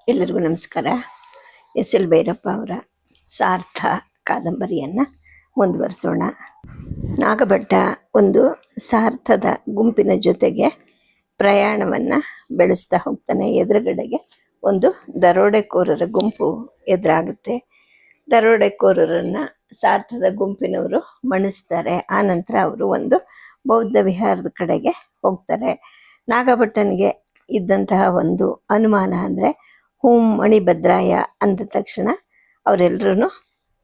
ಎಲ್ಲರಿಗೂ ನಮಸ್ಕಾರ. S L Bhyrappa ಅವರ ಸಾರ್ಥ ಕಾದಂಬರಿಯನ್ನು ಮುಂದುವರಿಸೋಣ. ನಾಗಭಟ್ಟ ಒಂದು ಸಾರ್ಥದ ಗುಂಪಿನ ಜೊತೆಗೆ ಪ್ರಯಾಣವನ್ನು ಬೆಳೆಸ್ತಾ ಹೋಗ್ತಾನೆ. ಎದುರುಗಡೆಗೆ ಒಂದು ದರೋಡೆಕೋರರ ಗುಂಪು ಎದುರಾಗುತ್ತೆ. ದರೋಡೆಕೋರರನ್ನು ಸಾರ್ಥದ ಗುಂಪಿನವರು ಮಣಿಸ್ತಾರೆ. ಆನಂತರ ಅವರು ಒಂದು ಬೌದ್ಧ ವಿಹಾರದ ಕಡೆಗೆ ಹೋಗ್ತಾರೆ. ನಾಗಭಟ್ಟನಿಗೆ ಇದ್ದಂತಹ ಒಂದು ಅನುಮಾನ ಅಂದರೆ ಮಣಿಭದ್ರಾಯ ಅಂದ ತಕ್ಷಣ ಅವರೆಲ್ಲರೂ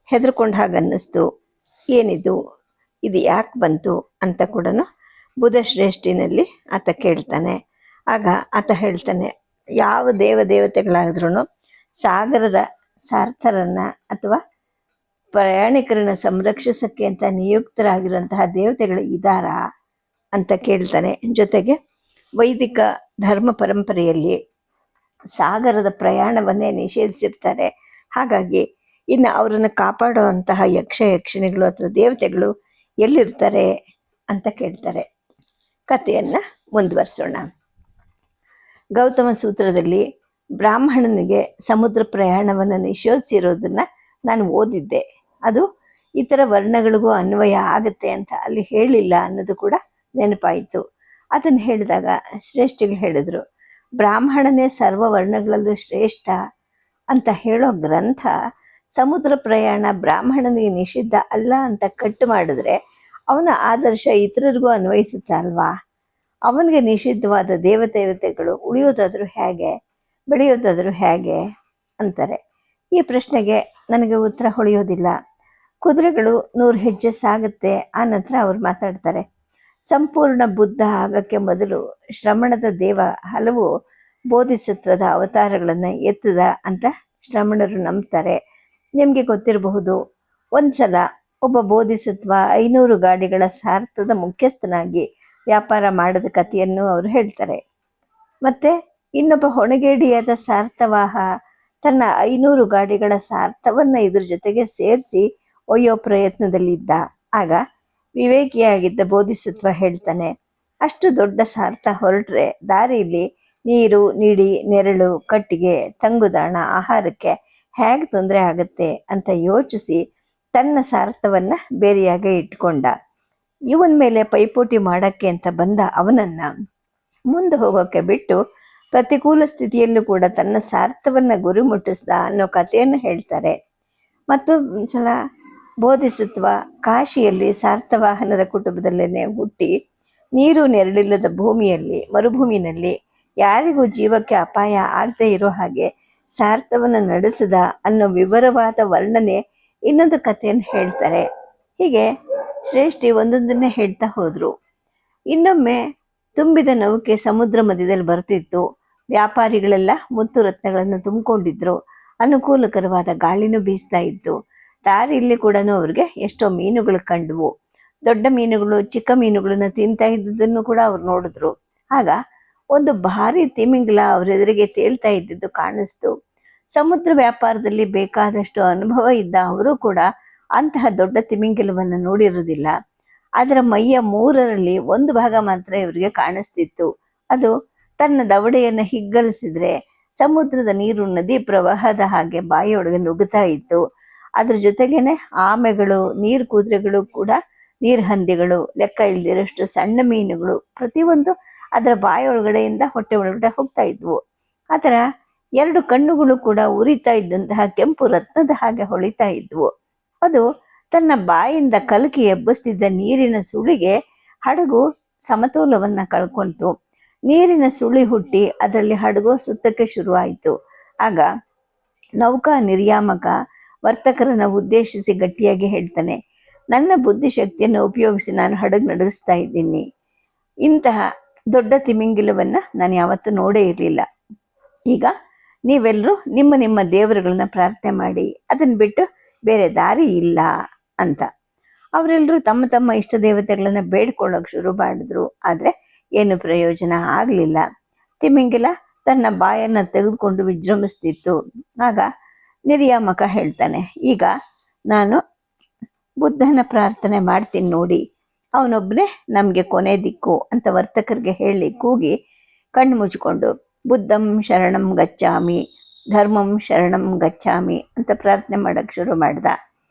ಹೆದರ್ಕೊಂಡ ಹಾಗೆ ಅನ್ನಿಸ್ತು. ಏನಿದು, ಇದು ಯಾಕೆ ಬಂತು ಅಂತ ಕೂಡ ಬುಧಶ್ರೇಷ್ಠಿನಲ್ಲಿ ಆತ ಕೇಳ್ತಾನೆ. ಆಗ ಆತ ಹೇಳ್ತಾನೆ, ಯಾವ ದೇವತೆಗಳಾದ್ರೂ ಸಾಗರದ ಸಾರ್ಥರನ್ನು ಅಥವಾ ಪ್ರಯಾಣಿಕರನ್ನು ಸಂರಕ್ಷಿಸೋಕ್ಕೆ ಅಂತ ನಿಯುಕ್ತರಾಗಿರುವಂತಹ ದೇವತೆಗಳು ಇದ್ದಾರಾ ಅಂತ ಕೇಳ್ತಾನೆ. ಜೊತೆಗೆ ವೈದಿಕ ಧರ್ಮ ಪರಂಪರೆಯಲ್ಲಿ ಸಾಗರದ ಪ್ರಯಾಣವನ್ನೇ ನಿಷೇಧಿಸಿರ್ತಾರೆ. ಹಾಗಾಗಿ ಇನ್ನು ಅವರನ್ನು ಕಾಪಾಡುವಂತಹ ಯಕ್ಷಿಣಿಗಳು ಅಥವಾ ದೇವತೆಗಳು ಎಲ್ಲಿರ್ತಾರೆ ಅಂತ ಕೇಳ್ತಾರೆ. ಕಥೆಯನ್ನು ಮುಂದುವರಿಸೋಣ. ಗೌತಮ ಸೂತ್ರದಲ್ಲಿ ಬ್ರಾಹ್ಮಣನಿಗೆ ಸಮುದ್ರ ಪ್ರಯಾಣವನ್ನು ನಿಷೇಧಿಸಿರೋದನ್ನು ನಾನು ಓದಿದ್ದೆ. ಅದು ಇತರ ವರ್ಣಗಳಿಗೂ ಅನ್ವಯ ಆಗುತ್ತೆ ಅಂತ ಅಲ್ಲಿ ಹೇಳಿಲ್ಲ ಅನ್ನೋದು ಕೂಡ ನೆನಪಾಯಿತು. ಅದನ್ನು ಹೇಳಿದಾಗ ಶ್ರೇಷ್ಠಿಗಳು ಹೇಳಿದ್ರು, ಬ್ರಾಹ್ಮಣನೇ ಸರ್ವ ವರ್ಣಗಳಲ್ಲೂ ಶ್ರೇಷ್ಠ ಅಂತ ಹೇಳೋ ಗ್ರಂಥ ಸಮುದ್ರ ಪ್ರಯಾಣ ಬ್ರಾಹ್ಮಣನಿಗೆ ನಿಷಿದ್ಧ ಅಲ್ಲ ಅಂತ ಕಟ್ಟು ಮಾಡಿದ್ರೆ ಅವನ ಆದರ್ಶ ಇತರರಿಗೂ ಅನ್ವಯಿಸುತ್ತೆ ಅಲ್ವಾ? ಅವನಿಗೆ ನಿಷಿದ್ಧವಾದ ದೇವತೆಗಳು ಉಳಿಯೋದಾದರೂ ಹೇಗೆ, ಬೆಳೆಯೋದಾದರೂ ಹೇಗೆ ಅಂತಾರೆ. ಈ ಪ್ರಶ್ನೆಗೆ ನನಗೆ ಉತ್ತರ ಹೊಳೆಯೋದಿಲ್ಲ. ಕುದುರೆಗಳು 100 ಹೆಜ್ಜೆ ಸಾಗುತ್ತೆ. ಆನಂತರ ಅವ್ರು ಮಾತಾಡ್ತಾರೆ, ಸಂಪೂರ್ಣ ಬುದ್ಧ ಆಗೋಕ್ಕೆ ಮೊದಲು ಶ್ರಮಣದ ದೇವ ಹಲವು ಬೋಧಿಸತ್ವದ ಅವತಾರಗಳನ್ನು ಎತ್ತದ ಅಂತ ಶ್ರಮಣರು ನಂಬ್ತಾರೆ. ನಿಮಗೆ ಗೊತ್ತಿರಬಹುದು, ಒಂದ್ಸಲ ಒಬ್ಬ ಬೋಧಿಸತ್ವ 500 ಗಾಡಿಗಳ ಸಾರ್ಥದ ಮುಖ್ಯಸ್ಥನಾಗಿ ವ್ಯಾಪಾರ ಮಾಡಿದ ಕಥೆಯನ್ನು ಅವರು ಹೇಳ್ತಾರೆ. ಮತ್ತು ಇನ್ನೊಬ್ಬ ಹೊಣಗೇಡಿಯಾದ ಸಾರ್ಥವಾಹ ತನ್ನ 500 ಗಾಡಿಗಳ ಸಾರ್ಥವನ್ನು ಇದ್ರ ಜೊತೆಗೆ ಸೇರಿಸಿ ಒಯ್ಯೋ ಪ್ರಯತ್ನದಲ್ಲಿದ್ದ. ಆಗ ವಿವೇಕಿಯಾಗಿದ್ದ ಬೋಧಿಸತ್ವ ಹೇಳ್ತಾನೆ, ಅಷ್ಟು ದೊಡ್ಡ ಸಾರ್ಥ ಹೊರಟ್ರೆ ದಾರಿಯಲ್ಲಿ ನೀರು, ನಿಡಿ, ನೆರಳು, ಕಟ್ಟಿಗೆ, ತಂಗುದಾಣ, ಆಹಾರಕ್ಕೆ ಹೇಗೆ ತೊಂದರೆ ಆಗುತ್ತೆ ಅಂತ ಯೋಚಿಸಿ ತನ್ನ ಸಾರ್ಥವನ್ನು ಬೇರೆಯಾಗೆ ಇಟ್ಕೊಂಡ. ಇವನ ಮೇಲೆ ಪೈಪೋಟಿ ಮಾಡೋಕ್ಕೆ ಅಂತ ಬಂದ ಅವನನ್ನು ಮುಂದೆ ಹೋಗೋಕ್ಕೆ ಬಿಟ್ಟು ಪ್ರತಿಕೂಲ ಸ್ಥಿತಿಯಲ್ಲೂ ಕೂಡ ತನ್ನ ಸಾರ್ಥವನ್ನು ಗುರಿ ಮುಟ್ಟಿಸ್ದ ಅನ್ನೋ ಕಥೆಯನ್ನು ಹೇಳ್ತಾರೆ. ಮತ್ತು ಸಲ ಬೋಧಿಸತ್ವ ಕಾಶಿಯಲ್ಲಿ ಸಾರ್ಥವಾಹನರ ಕುಟುಂಬದಲ್ಲೇ ಹುಟ್ಟಿ ನೀರು ನೆರಳಿಲ್ಲದ ಭೂಮಿಯಲ್ಲಿ, ಮರುಭೂಮಿನಲ್ಲಿ ಯಾರಿಗೂ ಜೀವಕ್ಕೆ ಅಪಾಯ ಆಗದೆ ಇರೋ ಹಾಗೆ ಸಾರ್ಥವನ್ನು ನಡೆಸಿದ ಅನ್ನೋ ವಿವರವಾದ ವರ್ಣನೆ ಇನ್ನೊಂದು ಕಥೆಯನ್ನು ಹೇಳ್ತಾರೆ. ಹೀಗೆ ಶ್ರೇಷ್ಠಿ ಒಂದೊಂದನ್ನೇ ಹೇಳ್ತಾ ಹೋದರು. ಇನ್ನೊಮ್ಮೆ ತುಂಬಿದ ನೌಕೆ ಸಮುದ್ರ ಮಧ್ಯದಲ್ಲಿ ಬರ್ತಿತ್ತು. ವ್ಯಾಪಾರಿಗಳೆಲ್ಲ ಮುತ್ತು ರತ್ನಗಳನ್ನು ತುಂಬಿಕೊಂಡಿದ್ರು. ಅನುಕೂಲಕರವಾದ ಗಾಳಿನೂ ಬೀಸ್ತಾ ಇತ್ತು. ದಾರಿಯಲ್ಲಿ ಕೂಡ ಅವ್ರಿಗೆ ಎಷ್ಟೋ ಮೀನುಗಳು ಕಂಡವು. ದೊಡ್ಡ ಮೀನುಗಳು ಚಿಕ್ಕ ಮೀನುಗಳನ್ನ ತಿಂತಾ ಇದ್ದುದನ್ನು ಕೂಡ ಅವ್ರು ನೋಡಿದ್ರು. ಆಗ ಒಂದು ಭಾರಿ ತಿಮಿಂಗಲ ಅವರೆದುರಿಗೆ ತೇಲ್ತಾ ಇದ್ದಿದ್ದು ಕಾಣಿಸ್ತು. ಸಮುದ್ರ ವ್ಯಾಪಾರದಲ್ಲಿ ಬೇಕಾದಷ್ಟು ಅನುಭವ ಇದ್ದ ಅವರು ಕೂಡ ಅಂತಹ ದೊಡ್ಡ ತಿಮಿಂಗಲವನ್ನು ನೋಡಿರುವುದಿಲ್ಲ. ಅದರ ಮೈಯ 3ರಲ್ಲಿ 1 ಭಾಗ ಮಾತ್ರ ಇವರಿಗೆ ಕಾಣಿಸ್ತಿತ್ತು. ಅದು ತನ್ನ ದವಡೆಯನ್ನು ಹಿಗ್ಗಲಿಸಿದ್ರೆ ಸಮುದ್ರದ ನೀರು ನದಿ ಪ್ರವಾಹದ ಹಾಗೆ ಬಾಯಿಯೊಳಗೆ ನುಗ್ಗುತ್ತಾ ಇತ್ತು. ಅದ್ರ ಜೊತೆಗೇನೆ ಆಮೆಗಳು, ನೀರು ಕುದುರೆಗಳು ಕೂಡ, ನೀರು ಹಂದಿಗಳು, ಲೆಕ್ಕ ಇಲ್ದಿರಷ್ಟು ಸಣ್ಣ ಮೀನುಗಳು ಪ್ರತಿಯೊಂದು ಅದರ ಬಾಯಿಯೊಳಗಡೆಯಿಂದ ಹೊಟ್ಟೆ ಒಳಗಡೆ ಹೋಗ್ತಾ ಇದ್ವು. ಅದರ 2 ಕಣ್ಣುಗಳು ಕೂಡ ಉರಿತಾ ಇದ್ದಂತಹ ಕೆಂಪು ರತ್ನದ ಹಾಗೆ ಹೊಳಿತಾ ಇದ್ವು. ಅದು ತನ್ನ ಬಾಯಿಂದ ಕಲಕಿ ಎಬ್ಬಿಸ್ತಿದ್ದ ನೀರಿನ ಸುಳಿಗೆ ಹಡಗು ಸಮತೋಲವನ್ನು ಕಳ್ಕೊಂತು. ನೀರಿನ ಸುಳಿ ಹುಟ್ಟಿ ಅದರಲ್ಲಿ ಹಡಗು ಸುತ್ತಕ್ಕೆ ಶುರುವಾಯಿತು. ಆಗ ನೌಕಾ ನಿರ್ಯಾಮಕ ವರ್ತಕರನ್ನು ಉದ್ದೇಶಿಸಿ ಗಟ್ಟಿಯಾಗಿ ಹೇಳ್ತಾನೆ, ನನ್ನ ಬುದ್ಧಿಶಕ್ತಿಯನ್ನು ಉಪಯೋಗಿಸಿ ನಾನು ಹಡಗು ನಡೆಸ್ತಾ ಇದ್ದೀನಿ. ಇಂತಹ ದೊಡ್ಡ ತಿಮಿಂಗಿಲವನ್ನು ನಾನು ಯಾವತ್ತೂ ನೋಡೇ ಇರಲಿಲ್ಲ. ಈಗ ನೀವೆಲ್ಲರೂ ನಿಮ್ಮ ನಿಮ್ಮ ದೇವರುಗಳನ್ನ ಪ್ರಾರ್ಥನೆ ಮಾಡಿ, ಅದನ್ನು ಬಿಟ್ಟು ಬೇರೆ ದಾರಿ ಇಲ್ಲ ಅಂತ. ಅವರೆಲ್ಲರೂ ತಮ್ಮ ತಮ್ಮ ಇಷ್ಟ ದೇವತೆಗಳನ್ನು ಬೇಡ್ಕೊಳ್ಳೋಕೆ ಶುರು ಮಾಡಿದ್ರು. ಆದರೆ ಏನು ಪ್ರಯೋಜನ ಆಗಲಿಲ್ಲ. ತಿಮಿಂಗಿಲ ತನ್ನ ಬಾಯನ್ನು ತೆಗೆದುಕೊಂಡು ವಿಜೃಂಭಿಸ್ತಿತ್ತು. ಆಗ ನಿರ್ಯಾಮಕ ಹೇಳ್ತಾನೆ, ಈಗ ನಾನು ಬುದ್ಧನ ಪ್ರಾರ್ಥನೆ ಮಾಡ್ತೀನಿ ನೋಡಿ, ಅವನೊಬ್ಬನೇ ನಮಗೆ ಕೊನೆ ದಿಕ್ಕು ಅಂತ ವರ್ತಕರಿಗೆ ಹೇಳಿ ಕೂಗಿ ಕಣ್ಣು ಮುಚ್ಕೊಂಡು ಬುದ್ಧಂ ಶರಣಂ ಗಚ್ಚಾಮಿ ಧರ್ಮಂ ಶರಣಂ ಗಚ್ಚಾಮಿ ಅಂತ ಪ್ರಾರ್ಥನೆ ಮಾಡಕ್ಕೆ ಶುರು ಮಾಡ್ದ.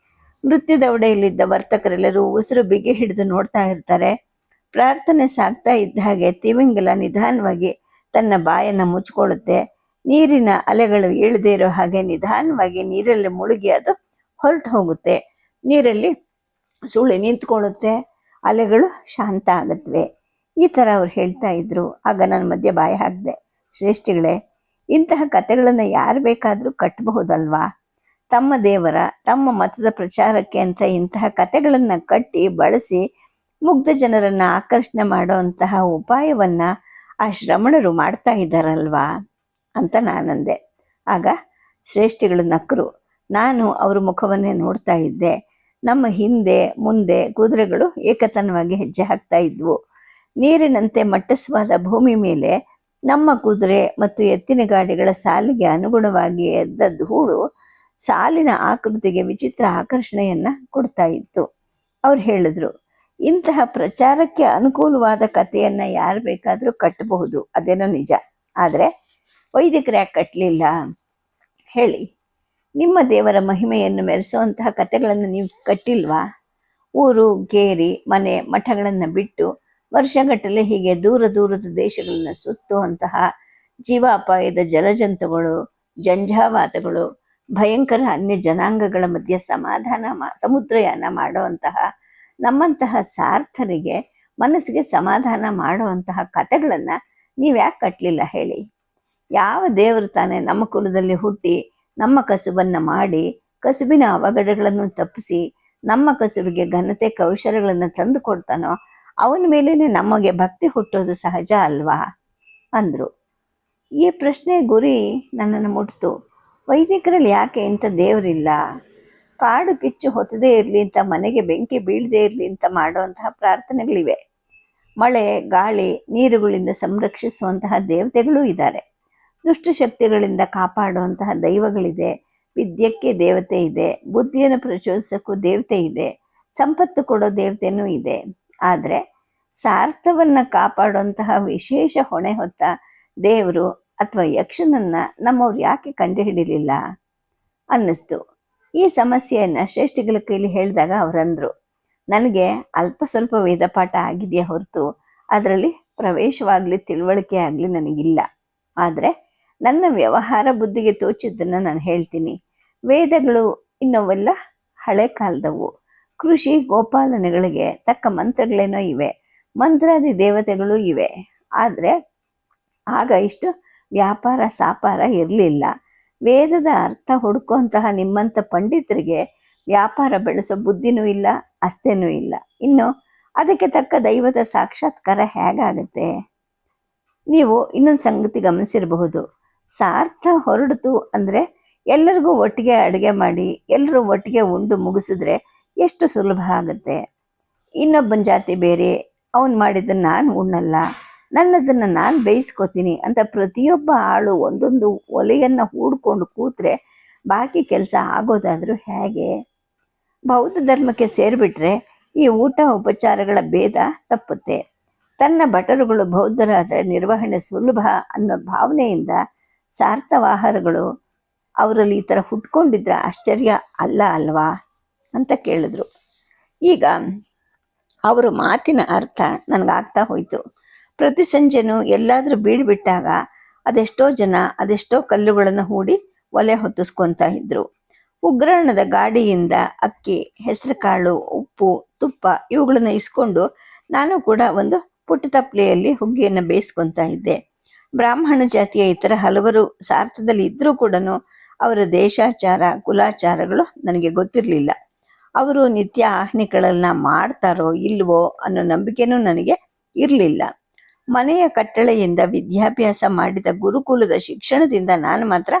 ನೃತ್ಯದ ಉಡೆಯಲ್ಲಿದ್ದ ವರ್ತಕರೆಲ್ಲರೂ ಉಸಿರು ಬಿಗಿ ಹಿಡಿದು ನೋಡ್ತಾ ಇರ್ತಾರೆ. ಪ್ರಾರ್ಥನೆ ಸಾಗ್ತಾ ಇದ್ದ ಹಾಗೆ ತಿಮಿಂಗಲ ನಿಧಾನವಾಗಿ ತನ್ನ ಬಾಯನ್ನು ಮುಚ್ಕೊಳ್ಳುತ್ತೆ. ನೀರಿನ ಅಲೆಗಳು ಇಳದೇ ಇರೋ ಹಾಗೆ ನಿಧಾನವಾಗಿ ನೀರಲ್ಲಿ ಮುಳುಗಿ ಅದು ಹೊರಟು ಹೋಗುತ್ತೆ. ನೀರಲ್ಲಿ ಸುಳಿ ನಿಂತ್ಕೊಳ್ಳುತ್ತೆ, ಅಲೆಗಳು ಶಾಂತ ಆಗತ್ವೆ. ಈ ಥರ ಅವ್ರು ಹೇಳ್ತಾ ಇದ್ರು. ಆಗ ನನ್ನ ಮಧ್ಯೆ ಬಾಯಿ ಹಾಕಿದೆ, ಶ್ರೇಷ್ಠಿಗಳೇ, ಇಂತಹ ಕಥೆಗಳನ್ನು ಯಾರು ಬೇಕಾದರೂ ಕಟ್ಟಬಹುದಲ್ವಾ? ತಮ್ಮ ದೇವರ ತಮ್ಮ ಮತದ ಪ್ರಚಾರಕ್ಕೆ ಅಂತ ಇಂತಹ ಕಥೆಗಳನ್ನು ಕಟ್ಟಿ ಬಳಸಿ ಮುಗ್ಧ ಜನರನ್ನು ಆಕರ್ಷಣೆ ಮಾಡುವಂತಹ ಉಪಾಯವನ್ನು ಆ ಶ್ರಮಣರು ಮಾಡ್ತಾ ಇದ್ದಾರಲ್ವಾ ಅಂತ ನಾನಂದೆ. ಆಗ ಶ್ರೇಷ್ಠಿಗಳು ನಕ್ಕರು. ನಾನು ಅವ್ರ ಮುಖವನ್ನೇ ನೋಡ್ತಾ ಇದ್ದೆ. ನಮ್ಮ ಹಿಂದೆ ಮುಂದೆ ಕುದುರೆಗಳು ಏಕತನವಾಗಿ ಹೆಜ್ಜೆ ಹಾಕ್ತಾ ಇದ್ವು. ನೀರಿನಂತೆ ಮಟ್ಟಸವಾದ ಭೂಮಿ ಮೇಲೆ ನಮ್ಮ ಕುದುರೆ ಮತ್ತು ಎತ್ತಿನ ಗಾಡಿಗಳ ಸಾಲಿಗೆ ಅನುಗುಣವಾಗಿ ಎದ್ದ ಧೂಳು ಸಾಲಿನ ಆಕೃತಿಗೆ ವಿಚಿತ್ರ ಆಕರ್ಷಣೆಯನ್ನು ಕೊಡ್ತಾ ಇತ್ತು. ಅವ್ರು ಹೇಳಿದ್ರು, ಇಂತಹ ಪ್ರಚಾರಕ್ಕೆ ಅನುಕೂಲವಾದ ಕಥೆಯನ್ನು ಯಾರು ಬೇಕಾದರೂ ಕಟ್ಟಬಹುದು, ಅದೇನೋ ನಿಜ. ಆದರೆ ವೈದಿಕರು ಯಾಕೆ ಕಟ್ಟಲಿಲ್ಲ ಹೇಳಿ? ನಿಮ್ಮ ದೇವರ ಮಹಿಮೆಯನ್ನು ಮೆರೆಸುವಂತಹ ಕಥೆಗಳನ್ನು ನೀವು ಕಟ್ಟಿಲ್ವಾ? ಊರು ಗೇರಿ ಮನೆ ಮಠಗಳನ್ನು ಬಿಟ್ಟು ವರ್ಷಗಟ್ಟಲೆ ಹೀಗೆ ದೂರ ದೂರದ ದೇಶಗಳನ್ನು ಸುತ್ತುವಂತಹ ಜೀವಾಪಾಯದ ಜಲಜಂತುಗಳು, ಜಂಜಾವಾತಗಳು, ಭಯಂಕರ ಅನ್ಯ ಜನಾಂಗಗಳ ಮಧ್ಯೆ ಸಮುದ್ರಯಾನ ಮಾಡುವಂತಹ ನಮ್ಮಂತಹ ಸಾರ್ಥರಿಗೆ ಮನಸ್ಸಿಗೆ ಸಮಾಧಾನ ಮಾಡುವಂತಹ ಕಥೆಗಳನ್ನು ನೀವು ಯಾಕೆ ಕಟ್ಟಲಿಲ್ಲ ಹೇಳಿ? ಯಾವ ದೇವರು ತಾನೇ ನಮ್ಮ ಕುಲದಲ್ಲಿ ಹುಟ್ಟಿ ನಮ್ಮ ಕಸುಬನ್ನು ಮಾಡಿ ಕಸುಬಿನ ಅವಘಡಗಳನ್ನು ತಪ್ಪಿಸಿ ನಮ್ಮ ಕಸುಬಿಗೆ ಘನತೆ ಕೌಶಲ್ಯಗಳನ್ನು ತಂದು ಕೊಡ್ತಾನೋ ಅವನ ಮೇಲೇ ನಮಗೆ ಭಕ್ತಿ ಹುಟ್ಟೋದು ಸಹಜ ಅಲ್ವಾ ಅಂದರು. ಈ ಪ್ರಶ್ನೆ ಗುರಿ ನನ್ನನ್ನು ಮುಟ್ತು. ವೈದಿಕರಲ್ಲಿ ಯಾಕೆ ಇಂಥ ದೇವರಿಲ್ಲ? ಕಾಡು ಕಿಚ್ಚು ಹೊತ್ತದೇ ಇರಲಿ ಅಂತ, ಮನೆಗೆ ಬೆಂಕಿ ಬೀಳದೇ ಇರಲಿ ಅಂತ ಮಾಡುವಂತಹ ಪ್ರಾರ್ಥನೆಗಳಿವೆ. ಮಳೆ ಗಾಳಿ ನೀರುಗಳಿಂದ ಸಂರಕ್ಷಿಸುವಂತಹ ದೇವತೆಗಳೂ ಇದ್ದಾರೆ. ದುಷ್ಟಶಕ್ತಿಗಳಿಂದ ಕಾಪಾಡುವಂತಹ ದೈವಗಳಿದೆ. ವಿದ್ಯಕ್ಕೆ ದೇವತೆ ಇದೆ, ಬುದ್ಧಿಯನ್ನು ಪ್ರಚೋದಿಸೋಕ್ಕೂ ದೇವತೆ ಇದೆ, ಸಂಪತ್ತು ಕೊಡೋ ದೇವತೆನೂ ಇದೆ. ಆದರೆ ಸಾರ್ಥವನ್ನು ಕಾಪಾಡುವಂತಹ ವಿಶೇಷ ಹೊಣೆ ಹೊತ್ತ ದೇವರು ಅಥವಾ ಯಕ್ಷನನ್ನು ನಮ್ಮವ್ರು ಯಾಕೆ ಕಂಡುಹಿಡಿಲಿಲ್ಲ ಅನ್ನಿಸ್ತು. ಈ ಸಮಸ್ಯೆಯನ್ನು ಶ್ರೇಷ್ಠಿಗಳ ಕೈಲಿ ಹೇಳಿದಾಗ ಅವರಂದರು, ನನಗೆ ಅಲ್ಪ ಸ್ವಲ್ಪ ವೇದಪಾಠ ಆಗಿದೆಯಾ ಹೊರತು ಅದರಲ್ಲಿ ಪ್ರವೇಶವಾಗಲಿ ತಿಳುವಳಿಕೆ ಆಗಲಿ ನನಗಿಲ್ಲ. ಆದರೆ ನನ್ನ ವ್ಯವಹಾರ ಬುದ್ಧಿಗೆ ತೋಚಿದ್ದನ್ನು ನಾನು ಹೇಳ್ತೀನಿ. ವೇದಗಳು ಇನ್ನವೆಲ್ಲ ಹಳೆ ಕಾಲದವು. ಕೃಷಿ ಗೋಪಾಲನೆಗಳಿಗೆ ತಕ್ಕ ಮಂತ್ರಗಳೇನೋ ಇವೆ, ಮಂತ್ರಾದಿ ದೇವತೆಗಳು ಇವೆ. ಆದರೆ ಆಗ ಇಷ್ಟು ವ್ಯಾಪಾರ ಸಾಪಾರ ಇರಲಿಲ್ಲ. ವೇದದ ಅರ್ಥ ಹುಡುಕುವಂತಹ ನಿಮ್ಮಂಥ ಪಂಡಿತರಿಗೆ ವ್ಯಾಪಾರ ಬೆಳೆಸೋ ಬುದ್ಧಿನೂ ಇಲ್ಲ, ಅಸ್ತೇನೂ ಇಲ್ಲ. ಇನ್ನು ಅದಕ್ಕೆ ತಕ್ಕ ದೈವದ ಸಾಕ್ಷಾತ್ಕಾರ ಹೇಗಾಗುತ್ತೆ? ನೀವು ಇನ್ನೊಂದು ಸಂಗತಿ ಗಮನಿಸಿರಬಹುದು. ಸಾರ್ಥ ಹೊರಡಿತು ಅಂದರೆ ಎಲ್ಲರಿಗೂ ಒಟ್ಟಿಗೆ ಅಡುಗೆ ಮಾಡಿ ಎಲ್ಲರೂ ಒಟ್ಟಿಗೆ ಉಂಡು ಮುಗಿಸಿದ್ರೆ ಎಷ್ಟು ಸುಲಭ ಆಗುತ್ತೆ. ಇನ್ನೊಬ್ಬನ ಜಾತಿ ಬೇರೆ, ಅವನು ಮಾಡಿದ್ದನ್ನು ನಾನು ಉಣ್ಣಲ್ಲ, ನನ್ನದನ್ನು ನಾನು ಬೇಯಿಸ್ಕೋತೀನಿ ಅಂತ ಪ್ರತಿಯೊಬ್ಬ ಆಳು ಒಂದೊಂದು ಒಲೆಯನ್ನು ಹೂಡ್ಕೊಂಡು ಕೂತ್ರೆ ಬಾಕಿ ಕೆಲಸ ಆಗೋದಾದರೂ ಹೇಗೆ? ಬೌದ್ಧ ಧರ್ಮಕ್ಕೆ ಸೇರಿಬಿಟ್ರೆ ಈ ಊಟ ಉಪಚಾರಗಳ ಭೇದ ತಪ್ಪುತ್ತೆ. ತನ್ನ ಭಟರುಗಳು ಬೌದ್ಧರಾದರೆ ನಿರ್ವಹಣೆ ಸುಲಭ ಅನ್ನೋ ಭಾವನೆಯಿಂದ ಸಾರ್ಥವಾಹಾರಗಳು ಅವರಲ್ಲಿ ಈ ಥರ ಹುಟ್ಕೊಂಡಿದ್ರೆ ಆಶ್ಚರ್ಯ ಅಲ್ಲ ಅಲ್ವಾ ಅಂತ ಕೇಳಿದ್ರು. ಈಗ ಅವರು ಮಾತಿನ ಅರ್ಥ ನನಗಾಗ್ತಾ ಹೋಯಿತು. ಪ್ರತಿ ಸಂಜೆನೂ ಎಲ್ಲಾದರೂ ಬೀಡ್ಬಿಟ್ಟಾಗ ಅದೆಷ್ಟೋ ಜನ ಅದೆಷ್ಟೋ ಕಲ್ಲುಗಳನ್ನು ಹೂಡಿ ಒಲೆ ಹೊತ್ತಿಸ್ಕೊತಾ ಇದ್ರು. ಉಗ್ರಾಣದ ಗಾಡಿಯಿಂದ ಅಕ್ಕಿ, ಹೆಸರು ಕಾಳು, ಉಪ್ಪು, ತುಪ್ಪ ಇವುಗಳನ್ನು ಇಸ್ಕೊಂಡು ನಾನು ಕೂಡ ಒಂದು ಪುಟ್ಟ ತಪ್ಪಲೆಯಲ್ಲಿ ಹುಗ್ಗಿಯನ್ನು ಬೇಯಿಸ್ಕೊತಾ ಇದ್ದೆ. ಬ್ರಾಹ್ಮಣ ಜಾತಿಯ ಇತರ ಹಲವರು ಸಾರ್ಥದಲ್ಲಿ ಇದ್ದರೂ ಕೂಡ ಅವರ ದೇಶಾಚಾರ ಕುಲಾಚಾರಗಳು ನನಗೆ ಗೊತ್ತಿರಲಿಲ್ಲ. ಅವರು ನಿತ್ಯ ಆಹ್ನಿಗಳನ್ನು ಮಾಡ್ತಾರೋ ಇಲ್ವೋ ಅನ್ನೋ ನಂಬಿಕೆನೂ ನನಗೆ ಇರಲಿಲ್ಲ. ಮನೆಯ ಕಟ್ಟಳೆಯಿಂದ ವಿದ್ಯಾಭ್ಯಾಸ ಮಾಡಿದ ಗುರುಕುಲದ ಶಿಕ್ಷಣದಿಂದ ನಾನು ಮಾತ್ರ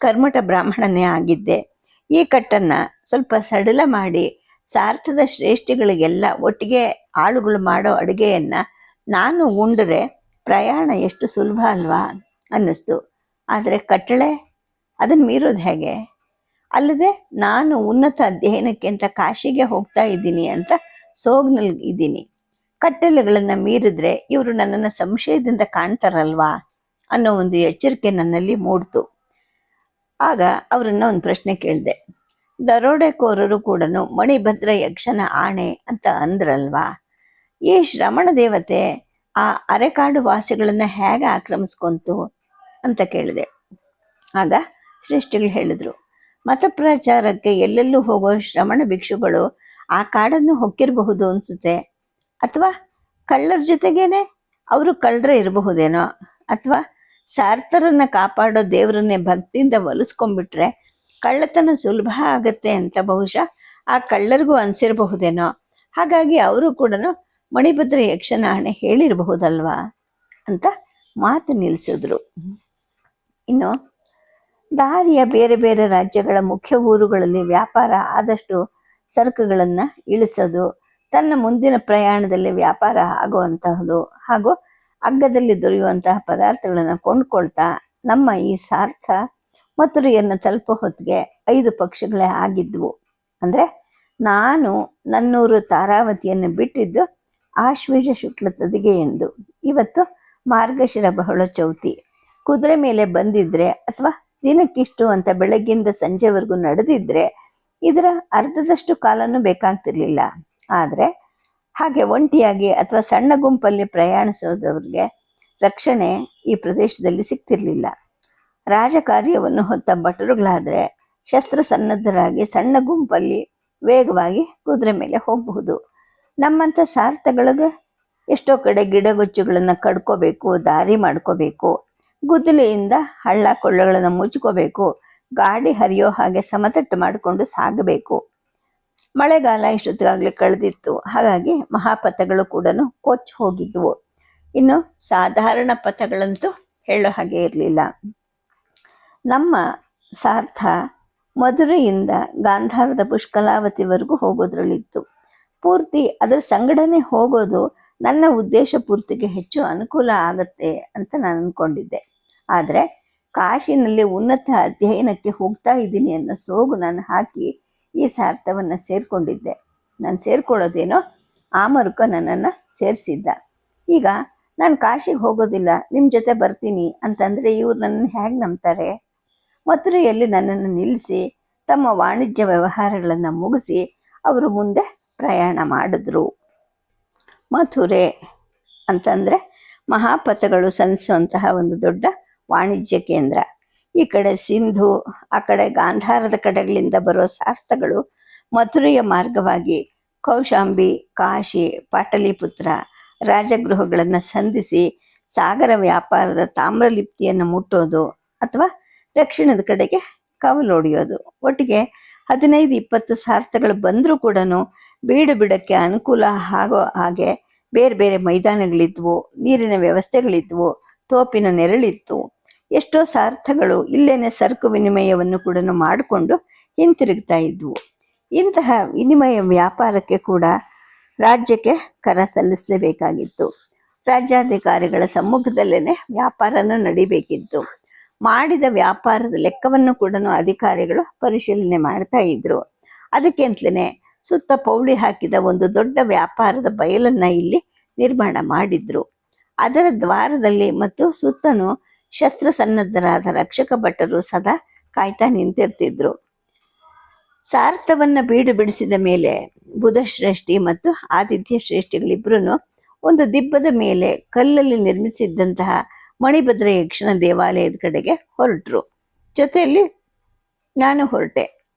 ಕರ್ಮಠ ಬ್ರಾಹ್ಮಣನೇ ಆಗಿದ್ದೆ. ಈ ಕಟ್ಟನ್ನು ಸ್ವಲ್ಪ ಸಡಿಲ ಮಾಡಿ ಸಾರ್ಥದ ಶ್ರೇಷ್ಠಿಗಳಿಗೆಲ್ಲ ಒಟ್ಟಿಗೆ ಆಳುಗಳು ಮಾಡೋ ಅಡುಗೆಯನ್ನು ನಾನು ಉಂಡ್ರೆ ಪ್ರಯಾಣ ಎಷ್ಟು ಸುಲಭ ಅಲ್ವಾ ಅನ್ನಿಸ್ತು. ಆದರೆ ಕಟ್ಟಳೆ ಅದನ್ನು ಮೀರೋದು ಹೇಗೆ? ಅಲ್ಲದೆ ನಾನು ಉನ್ನತ ಅಧ್ಯಯನಕ್ಕೆ ಅಂತ ಕಾಶಿಗೆ ಹೋಗ್ತಾ ಇದ್ದೀನಿ ಅಂತ ಸೋಗ್ನಲ್ಲಿ ಇದ್ದೀನಿ. ಕಟ್ಟಳೆಗಳನ್ನು ಮೀರಿದ್ರೆ ಇವರು ನನ್ನನ್ನು ಸಂಶಯದಿಂದ ಕಾಣ್ತಾರಲ್ವಾ ಅನ್ನೋ ಒಂದು ಎಚ್ಚರಿಕೆ ನನ್ನಲ್ಲಿ ಮೂಡ್ತು. ಆಗ ಅವರನ್ನ ಒಂದು ಪ್ರಶ್ನೆ ಕೇಳಿದೆ. ದರೋಡೆಕೋರರು ಕೂಡ ಮಣಿಭದ್ರ ಯಕ್ಷನ ಆಣೆ ಅಂತ ಅಂದ್ರಲ್ವಾ, ಈ ಶ್ರಮಣ ದೇವತೆ ಆ ಅರೆಕಾಡು ವಾಸಿಗಳನ್ನ ಹೇಗೆ ಆಕ್ರಮಿಸ್ಕೊಂತು ಅಂತ ಕೇಳಿದೆ. ಆಗ ಶ್ರೇಷ್ಠಿಗಳು ಹೇಳಿದ್ರು, ಮತಪ್ರಚಾರಕ್ಕೆ ಎಲ್ಲೆಲ್ಲೂ ಹೋಗೋ ಶ್ರಮಣ ಭಿಕ್ಷುಗಳು ಆ ಕಾಡನ್ನು ಹೊಕ್ಕಿರಬಹುದು ಅನ್ಸುತ್ತೆ, ಅಥವಾ ಕಳ್ಳರ ಜೊತೆಗೇನೆ ಅವರು ಕಳ್ಳರೇ ಇರಬಹುದೇನೋ, ಅಥವಾ ಸಾರ್ಥರನ್ನ ಕಾಪಾಡೋ ದೇವರನ್ನೇ ಭಕ್ತಿಯಿಂದ ಒಲಿಸ್ಕೊಂಡ್ಬಿಟ್ರೆ ಕಳ್ಳತನ ಸುಲಭ ಆಗತ್ತೆ ಅಂತ ಬಹುಶಃ ಆ ಕಳ್ಳರಿಗೂ ಅನ್ಸಿರಬಹುದೇನೋ, ಹಾಗಾಗಿ ಅವರು ಕೂಡ ಮಣಿಭದ್ರ ಯಕ್ಷನ ಆಣೆ ಹೇಳಿರಬಹುದಲ್ವಾ ಅಂತ ಮಾತು ನಿಲ್ಲಿಸಿದ್ರು. ಇನ್ನು ದಾರಿಯ ಬೇರೆ ಬೇರೆ ರಾಜ್ಯಗಳ ಮುಖ್ಯ ಊರುಗಳಲ್ಲಿ ವ್ಯಾಪಾರ ಆದಷ್ಟು ಸರಕುಗಳನ್ನು ಇಳಿಸೋದು, ತನ್ನ ಮುಂದಿನ ಪ್ರಯಾಣದಲ್ಲಿ ವ್ಯಾಪಾರ ಆಗುವಂತಹದ್ದು ಹಾಗೂ ಅಗ್ಗದಲ್ಲಿ ದೊರೆಯುವಂತಹ ಪದಾರ್ಥಗಳನ್ನು ಕೊಂಡ್ಕೊಳ್ತಾ ನಮ್ಮ ಈ ಸಾರ್ಥ ಮಥುರೆಯನ್ನು ತಲುಪೋ ಹೊತ್ತಿಗೆ 5 ಪಕ್ಷಗಳೇ ಆಗಿದ್ವು. ಅಂದರೆ ನಾನು ನನ್ನೂರು ತಾರಾವತಿಯನ್ನು ಬಿಟ್ಟಿದ್ದು ಆಶ್ವೀಜ ಶುಕ್ಲ ತದಿಗೆ ಎಂದು. ಇವತ್ತು ಮಾರ್ಗಶಿರ ಬಹಳ ಚೌತಿ. ಕುದುರೆ ಮೇಲೆ ಬಂದಿದ್ರೆ ಅಥವಾ ದಿನಕ್ಕಿಷ್ಟು ಅಂತ ಬೆಳಗ್ಗಿಂದ ಸಂಜೆವರೆಗೂ ನಡೆದಿದ್ರೆ ಇದರ ಅರ್ಧದಷ್ಟು ಕಾಲನೂ ಬೇಕಾಗ್ತಿರ್ಲಿಲ್ಲ. ಆದರೆ ಹಾಗೆ ಒಂಟಿಯಾಗಿ ಅಥವಾ ಸಣ್ಣ ಗುಂಪಲ್ಲಿ ಪ್ರಯಾಣಿಸೋದವ್ರಿಗೆ ರಕ್ಷಣೆ ಈ ಪ್ರದೇಶದಲ್ಲಿ ಸಿಗ್ತಿರ್ಲಿಲ್ಲ. ರಾಜಕಾರ್ಯವನ್ನು ಹೊತ್ತ ಭಟರುಗಳಾದರೆ ಶಸ್ತ್ರಸನ್ನದ್ಧರಾಗಿ ಸಣ್ಣ ಗುಂಪಲ್ಲಿ ವೇಗವಾಗಿ ಕುದುರೆ ಮೇಲೆ ಹೋಗಬಹುದು. ನಮ್ಮಂಥ ಸಾರ್ಥಗಳಿಗೆ ಎಷ್ಟೋ ಕಡೆ ಗಿಡಗೊಚ್ಚುಗಳನ್ನು ಕಡ್ಕೋಬೇಕು, ದಾರಿ ಮಾಡ್ಕೋಬೇಕು, ಗುದ್ದಲಿಯಿಂದ ಹಳ್ಳ ಕೊಳ್ಳಗಳನ್ನು ಮುಚ್ಕೋಬೇಕು, ಗಾಡಿ ಹರಿಯೋ ಹಾಗೆ ಸಮತಟ್ಟು ಮಾಡಿಕೊಂಡು ಸಾಗಬೇಕು. ಮಳೆಗಾಲ ಇಷ್ಟೊತ್ತಿಗಾಗಲೇ ಕಳೆದಿತ್ತು. ಹಾಗಾಗಿ ಮಹಾಪಥಗಳು ಕೂಡ ಕೊಚ್ಚಿ ಹೋಗಿದ್ವು. ಇನ್ನು ಸಾಧಾರಣ ಪಥಗಳಂತೂ ಹೇಳೋ ಹಾಗೆ ಇರಲಿಲ್ಲ. ನಮ್ಮ ಸಾರ್ಥ ಮಧುರೆಯಿಂದ ಗಾಂಧಾರದ ಪುಷ್ಕಲಾವತಿವರೆಗೂ ಹೋಗೋದ್ರಲ್ಲಿತ್ತು. ಪೂರ್ತಿ ಅದರ ಸಂಗಡನೆ ಹೋಗೋದು ನನ್ನ ಉದ್ದೇಶ ಪೂರ್ತಿಗೆ ಹೆಚ್ಚು ಅನುಕೂಲ ಆಗತ್ತೆ ಅಂತ ನಾನು ಅಂದ್ಕೊಂಡಿದ್ದೆ. ಆದರೆ ಕಾಶಿನಲ್ಲಿ ಉನ್ನತ ಅಧ್ಯಯನಕ್ಕೆ ಹೋಗ್ತಾ ಇದ್ದೀನಿ ಅನ್ನೋ ಸೋಗು ನಾನು ಹಾಕಿ ಈ ಸಾರ್ಥವನ್ನು ಸೇರಿಕೊಂಡಿದ್ದೆ. ನಾನು ಸೇರ್ಕೊಳ್ಳೋದೇನೋ ಆ ಮರುಕ ನನ್ನನ್ನು ಸೇರಿಸಿದ್ದ. ಈಗ ನಾನು ಕಾಶಿಗೆ ಹೋಗೋದಿಲ್ಲ, ನಿಮ್ಮ ಜೊತೆ ಬರ್ತೀನಿ ಅಂತಂದರೆ ಇವ್ರು ನನ್ನನ್ನು ಹೇಗೆ ನಂಬ್ತಾರೆ? ಮಥುರೆಯಲ್ಲಿ ನನ್ನನ್ನು ನಿಲ್ಲಿಸಿ ತಮ್ಮ ವಾಣಿಜ್ಯ ವ್ಯವಹಾರಗಳನ್ನು ಮುಗಿಸಿ ಅವರು ಮುಂದೆ ಪ್ರಯಾಣ ಮಾಡಿದ್ರು. ಮಥುರೆ ಅಂತಂದರೆ ಮಹಾಪಥಗಳು ಸಂಧಿಸುವಂತಹ ಒಂದು ದೊಡ್ಡ ವಾಣಿಜ್ಯ ಕೇಂದ್ರ. ಈ ಕಡೆ ಸಿಂಧು, ಆ ಕಡೆ ಗಾಂಧಾರದ ಕಡೆಗಳಿಂದ ಬರೋ ಸಾರ್ಥಗಳು ಮಥುರೆಯ ಮಾರ್ಗವಾಗಿ ಕೌಶಾಂಬಿ, ಕಾಶಿ, ಪಾಟಲಿಪುತ್ರ ರಾಜಗೃಹಗಳನ್ನು ಸಂಧಿಸಿ ಸಾಗರ ವ್ಯಾಪಾರದ ತಾಮ್ರಲಿಪ್ತಿಯನ್ನು ಮುಟ್ಟೋದು ಅಥವಾ ದಕ್ಷಿಣದ ಕಡೆಗೆ ಕವಲೊಡೆಯೋದು. ಒಟ್ಟಿಗೆ 15-20 ಸಾರ್ಥಗಳು ಬಂದರೂ ಕೂಡ ಬೀಡು ಬಿಡಕ್ಕೆ ಅನುಕೂಲ ಆಗೋ ಹಾಗೆ ಬೇರೆ ಬೇರೆ ಮೈದಾನಗಳಿದ್ವು, ನೀರಿನ ವ್ಯವಸ್ಥೆಗಳಿದ್ವು, ತೋಪಿನ ನೆರಳಿತ್ತು. ಎಷ್ಟೋ ಸಾರ್ಥಗಳು ಇಲ್ಲೇನೆ ಸರಕು ವಿನಿಮಯವನ್ನು ಕೂಡ ಮಾಡಿಕೊಂಡು ಹಿಂತಿರುಗ್ತಾ ಇದ್ವು. ಇಂತಹ ವಿನಿಮಯ ವ್ಯಾಪಾರಕ್ಕೆ ಕೂಡ ರಾಜ್ಯಕ್ಕೆ ಕರ ಸಲ್ಲಿಸಲೇಬೇಕಾಗಿತ್ತು. ರಾಜ್ಯಾಧಿಕಾರಿಗಳ ಸಮ್ಮುಖದಲ್ಲೇ ವ್ಯಾಪಾರನೂ ನಡಿಬೇಕಿತ್ತು. ಮಾಡಿದ ವ್ಯಾಪಾರದ ಲೆಕ್ಕವನ್ನು ಕೂಡ ಅಧಿಕಾರಿಗಳು ಪರಿಶೀಲನೆ ಮಾಡ್ತಾ ಇದ್ರು. ಅದಕ್ಕೆಂತಲೇ ಸುತ್ತ ಪೌಳಿ ಹಾಕಿದ ಒಂದು ದೊಡ್ಡ ವ್ಯಾಪಾರದ ಬಯಲನ್ನು ಇಲ್ಲಿ ನಿರ್ಮಾಣ ಮಾಡಿದ್ರು. ಅದರ ದ್ವಾರದಲ್ಲಿ ಮತ್ತು ಸುತ್ತಲೂ ಶಸ್ತ್ರಸನ್ನದ್ಧರಾದ ರಕ್ಷಕ ಭಟರು ಸದಾ ಕಾಯ್ತಾ ನಿಂತಿರ್ತಿದ್ರು. ಸಾರ್ಥವನ್ನು ಬೀಡು ಬಿಡಿಸಿದ ಮೇಲೆ ಬುಧಶ್ರೇಷ್ಠಿ ಮತ್ತು ಆದಿತ್ಯ ಶ್ರೇಷ್ಠಿಗಳಿಬ್ಬರೂ ಒಂದು ದಿಬ್ಬದ ಮೇಲೆ ಕಲ್ಲಲ್ಲಿ ನಿರ್ಮಿಸಿದ್ದಂತಹ ಮಣಿಭದ್ರ ಯಕ್ಷನ ದೇವಾಲಯದ ಕಡೆಗೆ ಹೊರಟರು. ಜೊತೆಯಲ್ಲಿ ನಾನು ಹೊರಟೆ.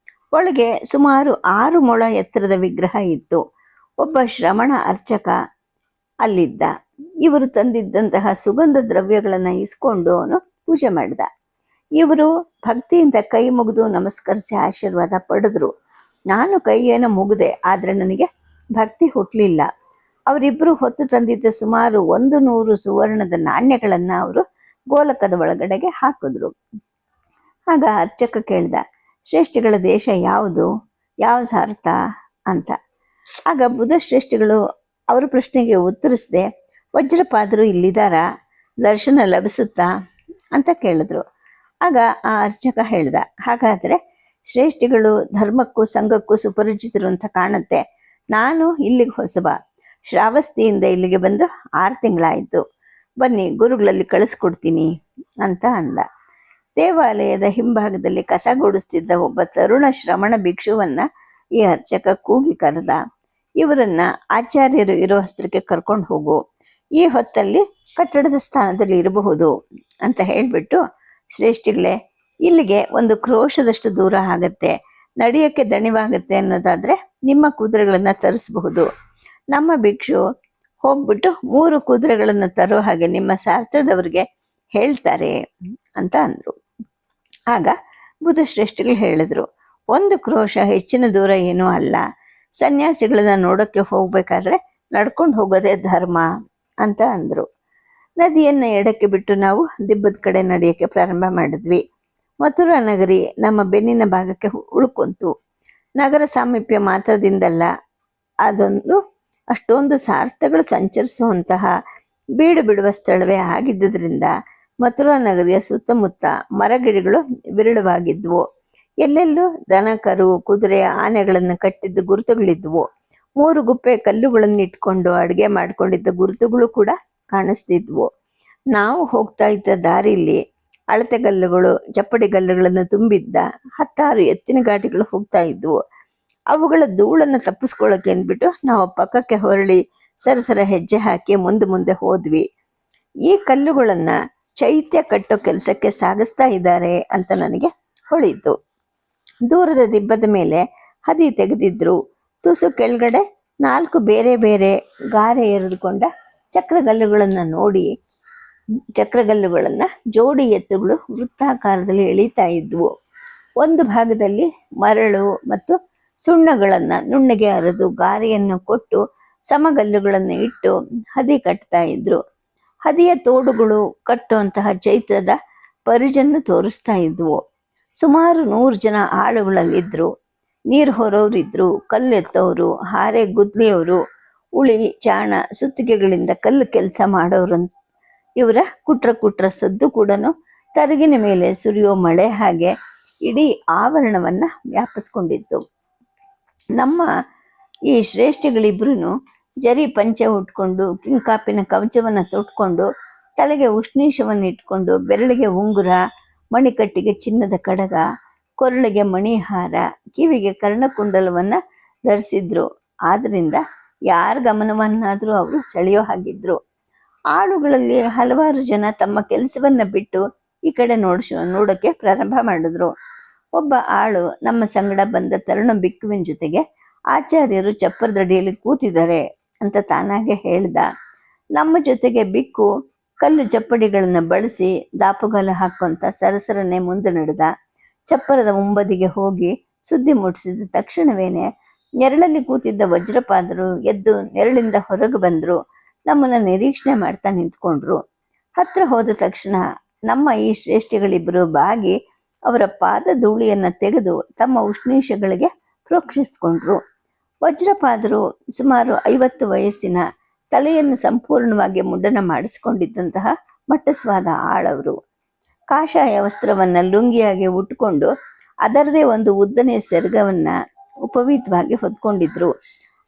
ಒಳಗೆ ಸುಮಾರು 6 ಮೊಳ ಎತ್ತರದ ವಿಗ್ರಹ ಇತ್ತು. ಒಬ್ಬ ಶ್ರಮಣ ಅರ್ಚಕ ಅಲ್ಲಿದ್ದ. ಇವರು ತಂದಿದ್ದಂತಹ ಸುಗಂಧ ದ್ರವ್ಯಗಳನ್ನು ಇಸ್ಕೊಂಡು ಅವನು ಪೂಜೆ ಮಾಡಿದ. ಇವರು ಭಕ್ತಿಯಿಂದ ಕೈ ಮುಗಿದು ನಮಸ್ಕರಿಸಿ ಆಶೀರ್ವಾದ ಪಡೆದ್ರು. ನಾನು ಕೈಯನ್ನು ಮುಗಿದೆ, ಆದರೆ ನನಗೆ ಭಕ್ತಿ ಹುಟ್ಟಲಿಲ್ಲ. ಅವರಿಬ್ಬರು ಹೊತ್ತು ತಂದಿದ್ದ ಸುಮಾರು 100 ಸುವರ್ಣದ ನಾಣ್ಯಗಳನ್ನು ಅವರು ಗೋಲಕದ ಒಳಗಡೆಗೆ ಹಾಕಿದ್ರು. ಆಗ ಅರ್ಚಕ ಕೇಳ್ದ, ಶ್ರೇಷ್ಠಿಗಳ ದೇಶ ಯಾವುದು, ಯಾವ ಸಾರ್ಥ ಅಂತ. ಆಗ ಬುಧಶ್ರೇಷ್ಠಿಗಳು ಅವರ ಪ್ರಶ್ನೆಗೆ ಉತ್ತರಿಸದೆ, ವಜ್ರಪಾದರು ಇಲ್ಲಿದ್ದಾರಾ, ದರ್ಶನ ಲಭಿಸುತ್ತಾ ಅಂತ ಕೇಳಿದ್ರು. ಆಗ ಆ ಅರ್ಚಕ ಹೇಳ್ದ, ಹಾಗಾದರೆ ಶ್ರೇಷ್ಠಿಗಳು ಧರ್ಮಕ್ಕೂ ಸಂಘಕ್ಕೂ ಸುಪರಿಚಿತರು ಅಂತ ಕಾಣುತ್ತೆ. ನಾನು ಇಲ್ಲಿಗೆ ಹೊಸಬ, ಶ್ರಾವಸ್ತಿಯಿಂದ ಇಲ್ಲಿಗೆ ಬಂದು 6 ತಿಂಗಳಾಯಿತು. ಬನ್ನಿ ಗುರುಗಳಲ್ಲಿ ಕಳಿಸ್ಕೊಡ್ತೀನಿ ಅಂತ ಅಂದ. ದೇವಾಲಯದ ಹಿಂಭಾಗದಲ್ಲಿ ಕಸ ಗುಡಿಸ್ತಿದ್ದ ಒಬ್ಬ ತರುಣ ಶ್ರಮಣ ಭಿಕ್ಷುವನ್ನ ಈ ಅರ್ಚಕ ಕೂಗಿ ಕರೆದ. ಇವರನ್ನ ಆಚಾರ್ಯರು ಇರೋ ಹತ್ರಕ್ಕೆ ಕರ್ಕೊಂಡು ಹೋಗು, ಈ ಹೊತ್ತಲ್ಲಿ ಕಟ್ಟಡದ ಸ್ಥಾನದಲ್ಲಿ ಇರಬಹುದು ಅಂತ ಹೇಳ್ಬಿಟ್ಟು, ಶ್ರೇಷ್ಠಿಗಳೇ, ಇಲ್ಲಿಗೆ ಒಂದು ಕ್ರೋಶದಷ್ಟು ದೂರ ಆಗತ್ತೆ, ನಡೆಯಕ್ಕೆ ದಣಿವಾಗತ್ತೆ ಅನ್ನೋದಾದ್ರೆ ನಿಮ್ಮ ಕುದುರೆಗಳನ್ನ ತರಿಸಬಹುದು. ನಮ್ಮ ಭಿಕ್ಷು ಹೋಗ್ಬಿಟ್ಟು 3 ಕುದುರೆಗಳನ್ನು ತರೋ ಹಾಗೆ ನಿಮ್ಮ ಸಾರ್ಥದವ್ರಿಗೆ ಹೇಳ್ತಾರೆ ಅಂತ ಅಂದ್ರು. ಆಗ ಬುಧಶ್ರೇಷ್ಠಿಗಳು ಹೇಳಿದ್ರು, 1 ಕ್ರೋಶ ಹೆಚ್ಚಿನ ದೂರ ಏನೂ ಅಲ್ಲ, ಸನ್ಯಾಸಿಗಳನ್ನ ನೋಡೋಕ್ಕೆ ಹೋಗ್ಬೇಕಾದ್ರೆ ನಡ್ಕೊಂಡು ಹೋಗೋದೇ ಧರ್ಮ ಅಂತ ಅಂದ್ರು. ನದಿಯನ್ನ ಎಡಕ್ಕೆ ಬಿಟ್ಟು ನಾವು ದಿಬ್ಬದ ಕಡೆ ನಡೆಯಕ್ಕೆ ಪ್ರಾರಂಭ ಮಾಡಿದ್ವಿ. ಮಥುರಾ ನಗರಿ ನಮ್ಮ ಬೆನ್ನಿನ ಭಾಗಕ್ಕೆ ಉಳ್ಕೊಂತು. ನಗರ ಸಾಮೀಪ್ಯ ಮಾತ್ರದಿಂದಲ್ಲ, ಅದೊಂದು ಅಷ್ಟೊಂದು ಸಾರ್ಥಗಳು ಸಂಚರಿಸುವಂತಹ ಬೀಡು ಬಿಡುವ ಸ್ಥಳವೇ ಆಗಿದ್ದರಿಂದ ಮಥುರಾ ನಗರಿಯ ಸುತ್ತಮುತ್ತ ಮರಗಿಡಗಳು ವಿರಳವಾಗಿದ್ವು. ಎಲ್ಲೆಲ್ಲೂ ದನ, ಕರು, ಕುದುರೆ, ಆನೆಗಳನ್ನು ಕಟ್ಟಿದ್ದ ಗುರುತುಗಳಿದ್ವು. 3 ಗುಪ್ಪೆ ಕಲ್ಲುಗಳನ್ನು ಇಟ್ಕೊಂಡು ಅಡುಗೆ ಮಾಡ್ಕೊಂಡಿದ್ದ ಗುರುತುಗಳು ಕೂಡ ಕಾಣಿಸ್ತಿದ್ವು. ನಾವು ಹೋಗ್ತಾ ಇದ್ದ ದಾರಿಲಿ ಅಳತೆಗಲ್ಲುಗಳು, ಚಪ್ಪಡಿಗಲ್ಲುಗಳನ್ನು ತುಂಬಿದ್ದ 10 ಎತ್ತಿನ ಗಾಡಿಗಳು ಹೋಗ್ತಾ ಇದ್ವು. ಅವುಗಳ ಧೂಳನ್ನು ತಪ್ಪಿಸ್ಕೊಳ್ಳೋಕೆ ಅಂದ್ಬಿಟ್ಟು ನಾವು ಪಕ್ಕಕ್ಕೆ ಹೊರಳಿ ಸರಸರ ಹೆಜ್ಜೆ ಹಾಕಿ ಮುಂದೆ ಹೋದ್ವಿ. ಈ ಕಲ್ಲುಗಳನ್ನ ಚೈತ್ಯ ಕಟ್ಟೋ ಕೆಲಸಕ್ಕೆ ಸಾಗಿಸ್ತಾ ಇದ್ದಾರೆ ಅಂತ ನನಗೆ ಹೊಳೀತು. ದೂರದ ದಿಬ್ಬದ ಮೇಲೆ ಹದಿ ತೆಗೆದಿದ್ರು. ತುಸು ಕೆಳಗಡೆ 4 ಬೇರೆ ಬೇರೆ ಗಾರೆ ಎರೆದುಕೊಂಡ ಚಕ್ರಗಲ್ಲುಗಳನ್ನು ನೋಡಿ, ಚಕ್ರಗಲ್ಲುಗಳನ್ನ ಜೋಡಿ ಎತ್ತುಗಳು ವೃತ್ತಾಕಾರದಲ್ಲಿ ಎಳೀತಾ ಇದ್ವು. ಒಂದು ಭಾಗದಲ್ಲಿ ಮರಳು ಮತ್ತು ಸುಣ್ಣಗಳನ್ನ ನುಣ್ಣಗೆ ಅರೆದು ಗಾರೆಯನ್ನು ಕೊಟ್ಟು ಸಮಗಲ್ಲುಗಳನ್ನು ಇಟ್ಟು ಹದಿ ಕಟ್ತಾ ಇದ್ರು. ಹದಿಯ ತೋಡುಗಳು ಕಟ್ಟುವಂತಹ ಚೈತ್ರದ ಪರಿಜನ್ನು ತೋರಿಸ್ತಾ ಇದ್ವು. ಸುಮಾರು 100 ಜನ ಆಳುಗಳಲ್ಲಿದ್ರು. ನೀರು ಹೊರೋರಿದ್ರು, ಕಲ್ಲೆತ್ತವರು, ಹಾರೆ ಗುದ್ಲಿಯವರು, ಉಳಿ ಚಾಣ ಸುತ್ತಿಗೆಗಳಿಂದ ಕಲ್ಲು ಕೆಲಸ ಮಾಡೋರು. ಇವರ ಕುಟ್ರ ಸದ್ದು ಕೂಡ ತರಗಿನ ಮೇಲೆ ಸುರಿಯೋ ಮಳೆ ಹಾಗೆ ಇಡೀ ಆವರಣವನ್ನ ವ್ಯಾಪಿಸ್ಕೊಂಡಿತ್ತು. ನಮ್ಮ ಈ ಶ್ರೇಷ್ಠಿಗಳಿಬ್ರು ಜರಿ ಪಂಚೆ ಉಟ್ಕೊಂಡು, ಕಿಂಕಾಪಿನ ಕವಚವನ್ನ ತೊಟ್ಕೊಂಡು, ತಲೆಗೆ ಉಷ್ಣೀಷವನ್ನು ಇಟ್ಕೊಂಡು, ಬೆರಳಿಗೆ ಉಂಗುರ, ಮಣಿಕಟ್ಟಿಗೆ ಚಿನ್ನದ ಕಡಗ, ಕೊರಳಿಗೆ ಮಣಿಹಾರ, ಕಿವಿಗೆ ಕರ್ಣಕುಂಡಲವನ್ನ ಧರಿಸಿದ್ರು. ಆದ್ರಿಂದ ಯಾರ ಗಮನವನ್ನಾದ್ರೂ ಅವರು ಸೆಳೆಯೋ ಹಾಗಿದ್ರು. ಆಳುಗಳಲ್ಲಿ ಹಲವಾರು ಜನ ತಮ್ಮ ಕೆಲಸವನ್ನ ಬಿಟ್ಟು ಈ ಕಡೆ ನೋಡೋಕೆ ಪ್ರಾರಂಭ ಮಾಡಿದ್ರು. ಒಬ್ಬ ಆಳು ನಮ್ಮ ಸಂಗಡ ಬಂದ ತರುಣ ಭಿಕ್ಕುವಿನ ಜೊತೆಗೆ ಆಚಾರ್ಯರು ಚಪ್ಪರದಡಿಯಲ್ಲಿ ಕೂತಿದ್ದಾರೆ ಅಂತ ತಾನಾಗೆ ಹೇಳ್ದ. ನಮ್ಮ ಜೊತೆಗೆ ಬಿಕ್ಕು ಕಲ್ಲು ಚಪ್ಪಡಿಗಳನ್ನ ಬಳಸಿ ದಾಪುಗಾಲ ಹಾಕೊಂತ ಸರಸರನೆ ಮುಂದೆ ನಡೆದ. ಚಪ್ಪರದ ಮುಂಬದಿಗೆ ಹೋಗಿ ಸುದ್ದಿ ಮುಟ್ಟಿಸಿದ ತಕ್ಷಣವೇನೆ ನೆರಳಲ್ಲಿ ಕೂತಿದ್ದ ವಜ್ರಪಾದರು ಎದ್ದು ನೆರಳಿಂದ ಹೊರಗೆ ಬಂದ್ರು. ನಮ್ಮನ್ನ ನಿರೀಕ್ಷಣೆ ಮಾಡ್ತಾ ನಿಂತ್ಕೊಂಡ್ರು. ಹತ್ರ ಹೋದ ತಕ್ಷಣ ನಮ್ಮ ಈ ಶ್ರೇಷ್ಠಿಗಳಿಬ್ಬರು ಬಾಗಿ ಅವರ ಪಾದ ಧೂಳಿಯನ್ನ ತೆಗೆದು ತಮ್ಮ ಉಷ್ಣೀಷಗಳಿಗೆ ಪ್ರೋಕ್ಷಿಸ್ಕೊಂಡ್ರು. ವಜ್ರಪಾದರು ಸುಮಾರು 50 ವಯಸ್ಸಿನ, ತಲೆಯನ್ನು ಸಂಪೂರ್ಣವಾಗಿ ಮುಡ್ಡನ ಮಾಡಿಸ್ಕೊಂಡಿದ್ದಂತಹ ಮಟ್ಟಸ್ವಾದ ಆಳವರು. ಕಾಷಾಯ ವಸ್ತ್ರವನ್ನ ಲುಂಗಿಯಾಗಿ ಉಟ್ಕೊಂಡು ಅದರದೇ ಒಂದು ಉದ್ದನೆ ಸೆರಗವನ್ನ ಉಪವೀತವಾಗಿ ಹೊದ್ಕೊಂಡಿದ್ರು.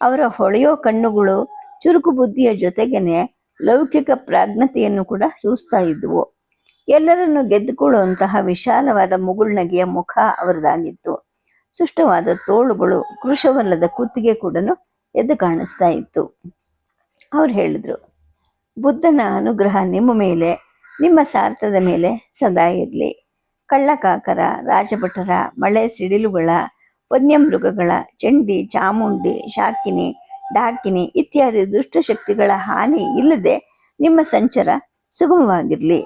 ಅವರ ಹೊಳೆಯೋ ಕಣ್ಣುಗಳು ಚುರುಕು ಬುದ್ಧಿಯ ಜೊತೆಗೇನೆ ಲೌಕಿಕ ಪ್ರಾಜ್ಞತೆಯನ್ನು ಕೂಡ ಸೂಸ್ತಾ ಇದ್ವು. ಎಲ್ಲರನ್ನು ಗೆದ್ದುಕೊಳ್ಳುವಂತಹ ವಿಶಾಲವಾದ ಮುಗುಳ್ನಗೆಯ ಮುಖ ಅವರದಾಗಿತ್ತು. ಸುಷ್ಟವಾದ ತೋಳುಗಳು, ಕೃಶವಲ್ಲದ ಕುತ್ತಿಗೆ ಕೂಡ ಎದ್ದು ಕಾಣಿಸ್ತಾ ಇತ್ತು. ಅವ್ರು ಹೇಳಿದ್ರು, ಬುದ್ಧನ ಅನುಗ್ರಹ ನಿಮ್ಮ ಮೇಲೆ, ನಿಮ್ಮ ಸಾರ್ಥದ ಮೇಲೆ ಸದಾ ಇರಲಿ. ಕಳ್ಳಕಾಕರ, ರಾಜಭಟರ, ಮಳೆ ಸಿಡಿಲುಗಳ, ವನ್ಯಮೃಗಗಳ, ಚಂಡಿ, ಚಾಮುಂಡಿ, ಶಾಕಿನಿ, ಡಾಕಿನಿ ಇತ್ಯಾದಿ ದುಷ್ಟಶಕ್ತಿಗಳ ಹಾನಿ ಇಲ್ಲದೆ ನಿಮ್ಮ ಸಂಚಾರ ಸುಗಮವಾಗಿರ್ಲಿ,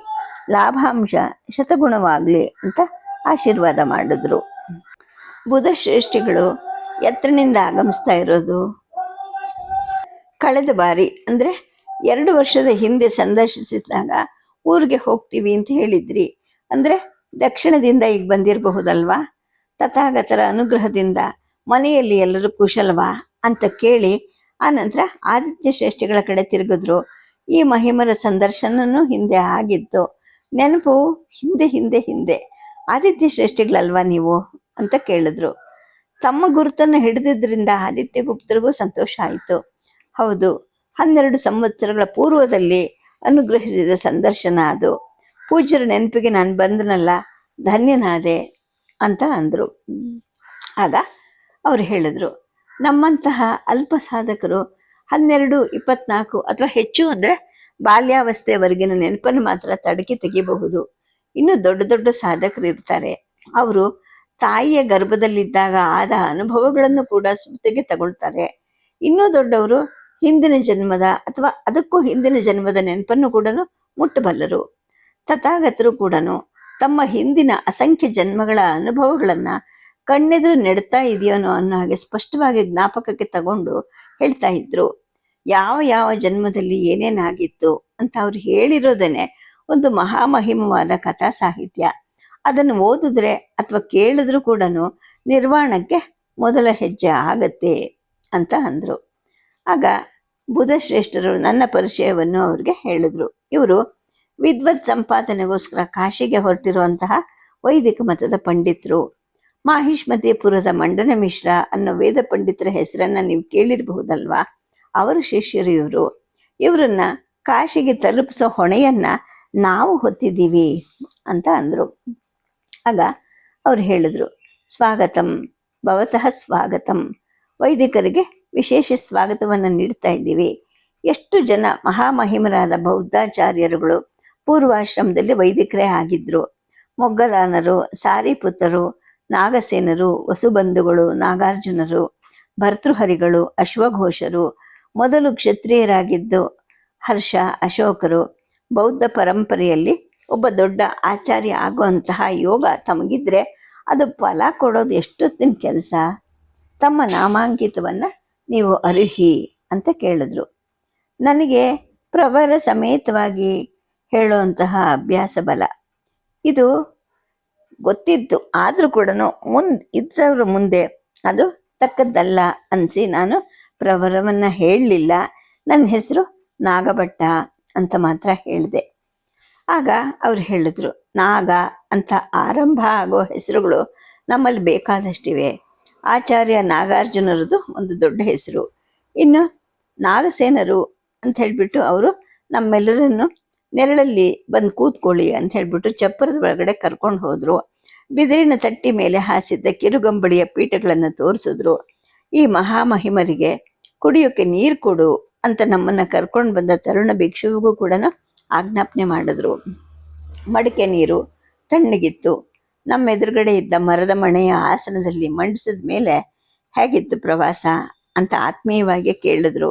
ಲಾಭಾಂಶ ಶತಗುಣವಾಗ್ಲಿ ಅಂತ ಆಶೀರ್ವಾದ ಮಾಡಿದ್ರು. ಬುಧಶ್ರೇಷ್ಠಿಗಳು ಎತ್ತರನಿಂದ ಆಗಮಿಸ್ತಾ ಇರೋದು ಕಳೆದ ಬಾರಿ ಅಂದ್ರೆ 2 ವರ್ಷದ ಹಿಂದೆ ಸಂದರ್ಶಿಸಿದಾಗ ಊರಿಗೆ ಹೋಗ್ತೀವಿ ಅಂತ ಹೇಳಿದ್ರಿ. ಅಂದ್ರೆ ದಕ್ಷಿಣದಿಂದ ಈಗ ಬಂದಿರಬಹುದಲ್ವಾ? ತಥಾಗತರ ಅನುಗ್ರಹದಿಂದ ಮನೆಯಲ್ಲಿ ಎಲ್ಲರೂ ಕುಶಲವಾ ಅಂತ ಕೇಳಿ ಆನಂತರ ಆದಿತ್ಯ ಶ್ರೇಷ್ಠಿಗಳ ಕಡೆ ತಿರುಗಿದ್ರು. ಈ ಮಹಿಮರ ಸಂದರ್ಶನನೂ ಹಿಂದೆ ಆಗಿತ್ತು. ನೆನಪು ಹಿಂದೆ ಆದಿತ್ಯ ಶ್ರೇಷ್ಠಿಗಳಲ್ವಾ ನೀವು ಅಂತ ಕೇಳಿದ್ರು. ತಮ್ಮ ಗುರುತನ್ನು ಹಿಡಿದಿದ್ರಿಂದ ಆದಿತ್ಯ ಗುಪ್ತರಿಗೂ ಸಂತೋಷ ಆಯಿತು. ಹೌದು, 12 ಸಂವತ್ಸರಗಳ ಪೂರ್ವದಲ್ಲಿ ಅನುಗ್ರಹಿಸಿದ ಸಂದರ್ಶನ ಅದು. ಪೂಜ್ಯರ ನೆನಪಿಗೆ ನಾನು ಬಂದನಲ್ಲ, ಧನ್ಯನಾದೆ ಅಂತ ಅಂದರು. ಆಗ ಅವರು ಹೇಳಿದ್ರು, ನಮ್ಮಂತಹ ಅಲ್ಪ ಸಾಧಕರು 12, 24 ಅಥವಾ ಹೆಚ್ಚು ಅಂದರೆ ಬಾಲ್ಯಾವಸ್ಥೆಯವರೆಗಿನ ನೆನಪನ್ನು ಮಾತ್ರ ತಡಕಿ ತೆಗಿಬಹುದು. ಇನ್ನು ದೊಡ್ಡ ದೊಡ್ಡ ಸಾಧಕರು ಇರ್ತಾರೆ, ಅವರು ತಾಯಿಯ ಗರ್ಭದಲ್ಲಿದ್ದಾಗ ಆದ ಅನುಭವಗಳನ್ನು ಕೂಡ ಸ್ಮೃತಿಗೆ ತಗೊಳ್ತಾರೆ. ಇನ್ನೂ ದೊಡ್ಡವರು ಹಿಂದಿನ ಜನ್ಮದ ಅಥವಾ ಅದಕ್ಕೂ ಹಿಂದಿನ ಜನ್ಮದ ನೆನಪನ್ನು ಕೂಡ ಮುಟ್ಟಬಲ್ಲರು. ತಥಾಗತರು ಕೂಡ ತಮ್ಮ ಹಿಂದಿನ ಅಸಂಖ್ಯ ಜನ್ಮಗಳ ಅನುಭವಗಳನ್ನು ಕಣ್ಣೆದುರು ನೆಡ್ತಾ ಇದೆಯೋನೋ ಅನ್ನೋ ಹಾಗೆ ಸ್ಪಷ್ಟವಾಗಿ ಜ್ಞಾಪಕಕ್ಕೆ ತಗೊಂಡು ಹೇಳ್ತಾ ಇದ್ರು. ಯಾವ ಯಾವ ಜನ್ಮದಲ್ಲಿ ಏನೇನಾಗಿತ್ತು ಅಂತ ಅವ್ರು ಹೇಳಿರೋದನ್ನೇ ಒಂದು ಮಹಾಮಹಿಮವಾದ ಕಥಾ ಸಾಹಿತ್ಯ. ಅದನ್ನು ಓದಿದ್ರೆ ಅಥವಾ ಕೇಳಿದ್ರು ಕೂಡ ನಿರ್ವಾಣಕ್ಕೆ ಮೊದಲ ಹೆಜ್ಜೆ ಆಗತ್ತೆ ಅಂತ ಅಂದರು. ಆಗ ಬುಧಶ್ರೇಷ್ಠರು ನನ್ನ ಪರಿಚಯವನ್ನು ಅವ್ರಿಗೆ ಹೇಳಿದ್ರು. ಇವರು ವಿದ್ವತ್ ಸಂಪಾದನೆಗೋಸ್ಕರ ಕಾಶಿಗೆ ಹೊರಟಿರುವಂತಹ ವೈದಿಕ ಮತದ ಪಂಡಿತರು. ಮಾಹಿಷ್ಮತಿಪುರದ ಮಂಡನ ಮಿಶ್ರ ಅನ್ನೋ ವೇದ ಪಂಡಿತರ ಹೆಸರನ್ನ ನೀವು ಕೇಳಿರಬಹುದಲ್ವಾ? ಅವರ ಶಿಷ್ಯರು ಇವರು. ಇವರನ್ನ ಕಾಶಿಗೆ ತಲುಪಿಸೋ ಹೊಣೆಯನ್ನ ನಾವು ಹೊತ್ತಿದ್ದೀವಿ ಅಂತ ಅಂದರು. ಆಗ ಅವ್ರು ಹೇಳಿದ್ರು, ಸ್ವಾಗತಂ ಭವತಃ ಸ್ವಾಗತಂ. ವೈದಿಕರಿಗೆ ವಿಶೇಷ ಸ್ವಾಗತವನ್ನು ನೀಡ್ತಾ ಇದ್ದೀವಿ. ಎಷ್ಟು ಜನ ಮಹಾಮಹಿಮರಾದ ಬೌದ್ಧಾಚಾರ್ಯರುಗಳು ಪೂರ್ವಾಶ್ರಮದಲ್ಲಿ ವೈದಿಕರೇ ಆಗಿದ್ರು. ಮೊಗ್ಗಲಾನರು, ಸಾರಿಪುತ್ತರು, ನಾಗಸೇನರು, ವಸುಬಂಧುಗಳು, ನಾಗಾರ್ಜುನರು, ಭರ್ತೃಹರಿಗಳು, ಅಶ್ವಘೋಷರು, ಮೊದಲು ಕ್ಷತ್ರಿಯರಾಗಿದ್ದು ಹರ್ಷ, ಅಶೋಕರು. ಬೌದ್ಧ ಪರಂಪರೆಯಲ್ಲಿ ಒಬ್ಬ ದೊಡ್ಡ ಆಚಾರ್ಯ ಆಗುವಂತಹ ಯೋಗ ತಮಗಿದ್ರೆ ಅದು ಫಲ ಕೊಡೋದು ಎಷ್ಟೊತ್ತಿನ ಕೆಲಸ. ತಮ್ಮ ನಾಮಾಂಕಿತವನ್ನು ನೀವು ಅರ್ಹಿ ಅಂತ ಕೇಳಿದ್ರು. ನನಗೆ ಪ್ರವರ ಸಮೇತವಾಗಿ ಹೇಳುವಂತಹ ಅಭ್ಯಾಸ ಬಲ ಇದು ಗೊತ್ತಿತ್ತು. ಆದರೂ ಕೂಡ ಇದ್ದವ್ರ ಮುಂದೆ ಅದು ತಕ್ಕದ್ದಲ್ಲ ಅನಿಸಿ ನಾನು ಪ್ರವರವನ್ನು ಹೇಳಲಿಲ್ಲ. ನನ್ನ ಹೆಸರು ನಾಗಭಟ್ಟ ಅಂತ ಮಾತ್ರ ಹೇಳಿದೆ. ಆಗ ಅವ್ರು ಹೇಳಿದ್ರು, ನಾಗ ಅಂತ ಆರಂಭ ಆಗೋ ಹೆಸರುಗಳು ನಮ್ಮಲ್ಲಿ ಬೇಕಾದಷ್ಟಿವೆ. ಆಚಾರ್ಯ ನಾಗಾರ್ಜುನರದು ಒಂದು ದೊಡ್ಡ ಹೆಸರು. ಇನ್ನು ನಾಗಸೇನರು ಅಂತ ಹೇಳಿಬಿಟ್ಟು ಅವರು ನಮ್ಮೆಲ್ಲರನ್ನು ನೆರಳಲ್ಲಿ ಬಂದು ಕೂತ್ಕೊಳ್ಳಿ ಅಂತ ಹೇಳಿಬಿಟ್ಟು ಚಪ್ಪರದ ಒಳಗಡೆ ಕರ್ಕೊಂಡು ಹೋದರು. ಬಿದಿರಿನ ತಟ್ಟಿ ಮೇಲೆ ಹಾಸಿದ್ದ ಕಿರುಗಂಬಳಿಯ ಪೀಠಗಳನ್ನು ತೋರಿಸಿದ್ರು. ಈ ಮಹಾಮಹಿಮರಿಗೆ ಕುಡಿಯೋಕೆ ನೀರು ಕೊಡು ಅಂತ ನಮ್ಮನ್ನು ಕರ್ಕೊಂಡು ಬಂದ ತರುಣ ಭಿಕ್ಷುವಿಗೂ ಕೂಡ ಆಜ್ಞಾಪನೆ ಮಾಡಿದ್ರು. ಮಡಿಕೆ ನೀರು ತಣ್ಣಗಿತ್ತು. ನಮ್ಮ ಎದುರುಗಡೆ ಇದ್ದ ಮರದ ಮಣೆಯ ಆಸನದಲ್ಲಿ ಮಂಡಿಸಿದ ಮೇಲೆ ಹೇಗಿತ್ತು ಪ್ರವಾಸ ಅಂತ ಆತ್ಮೀಯವಾಗಿ ಕೇಳಿದ್ರು.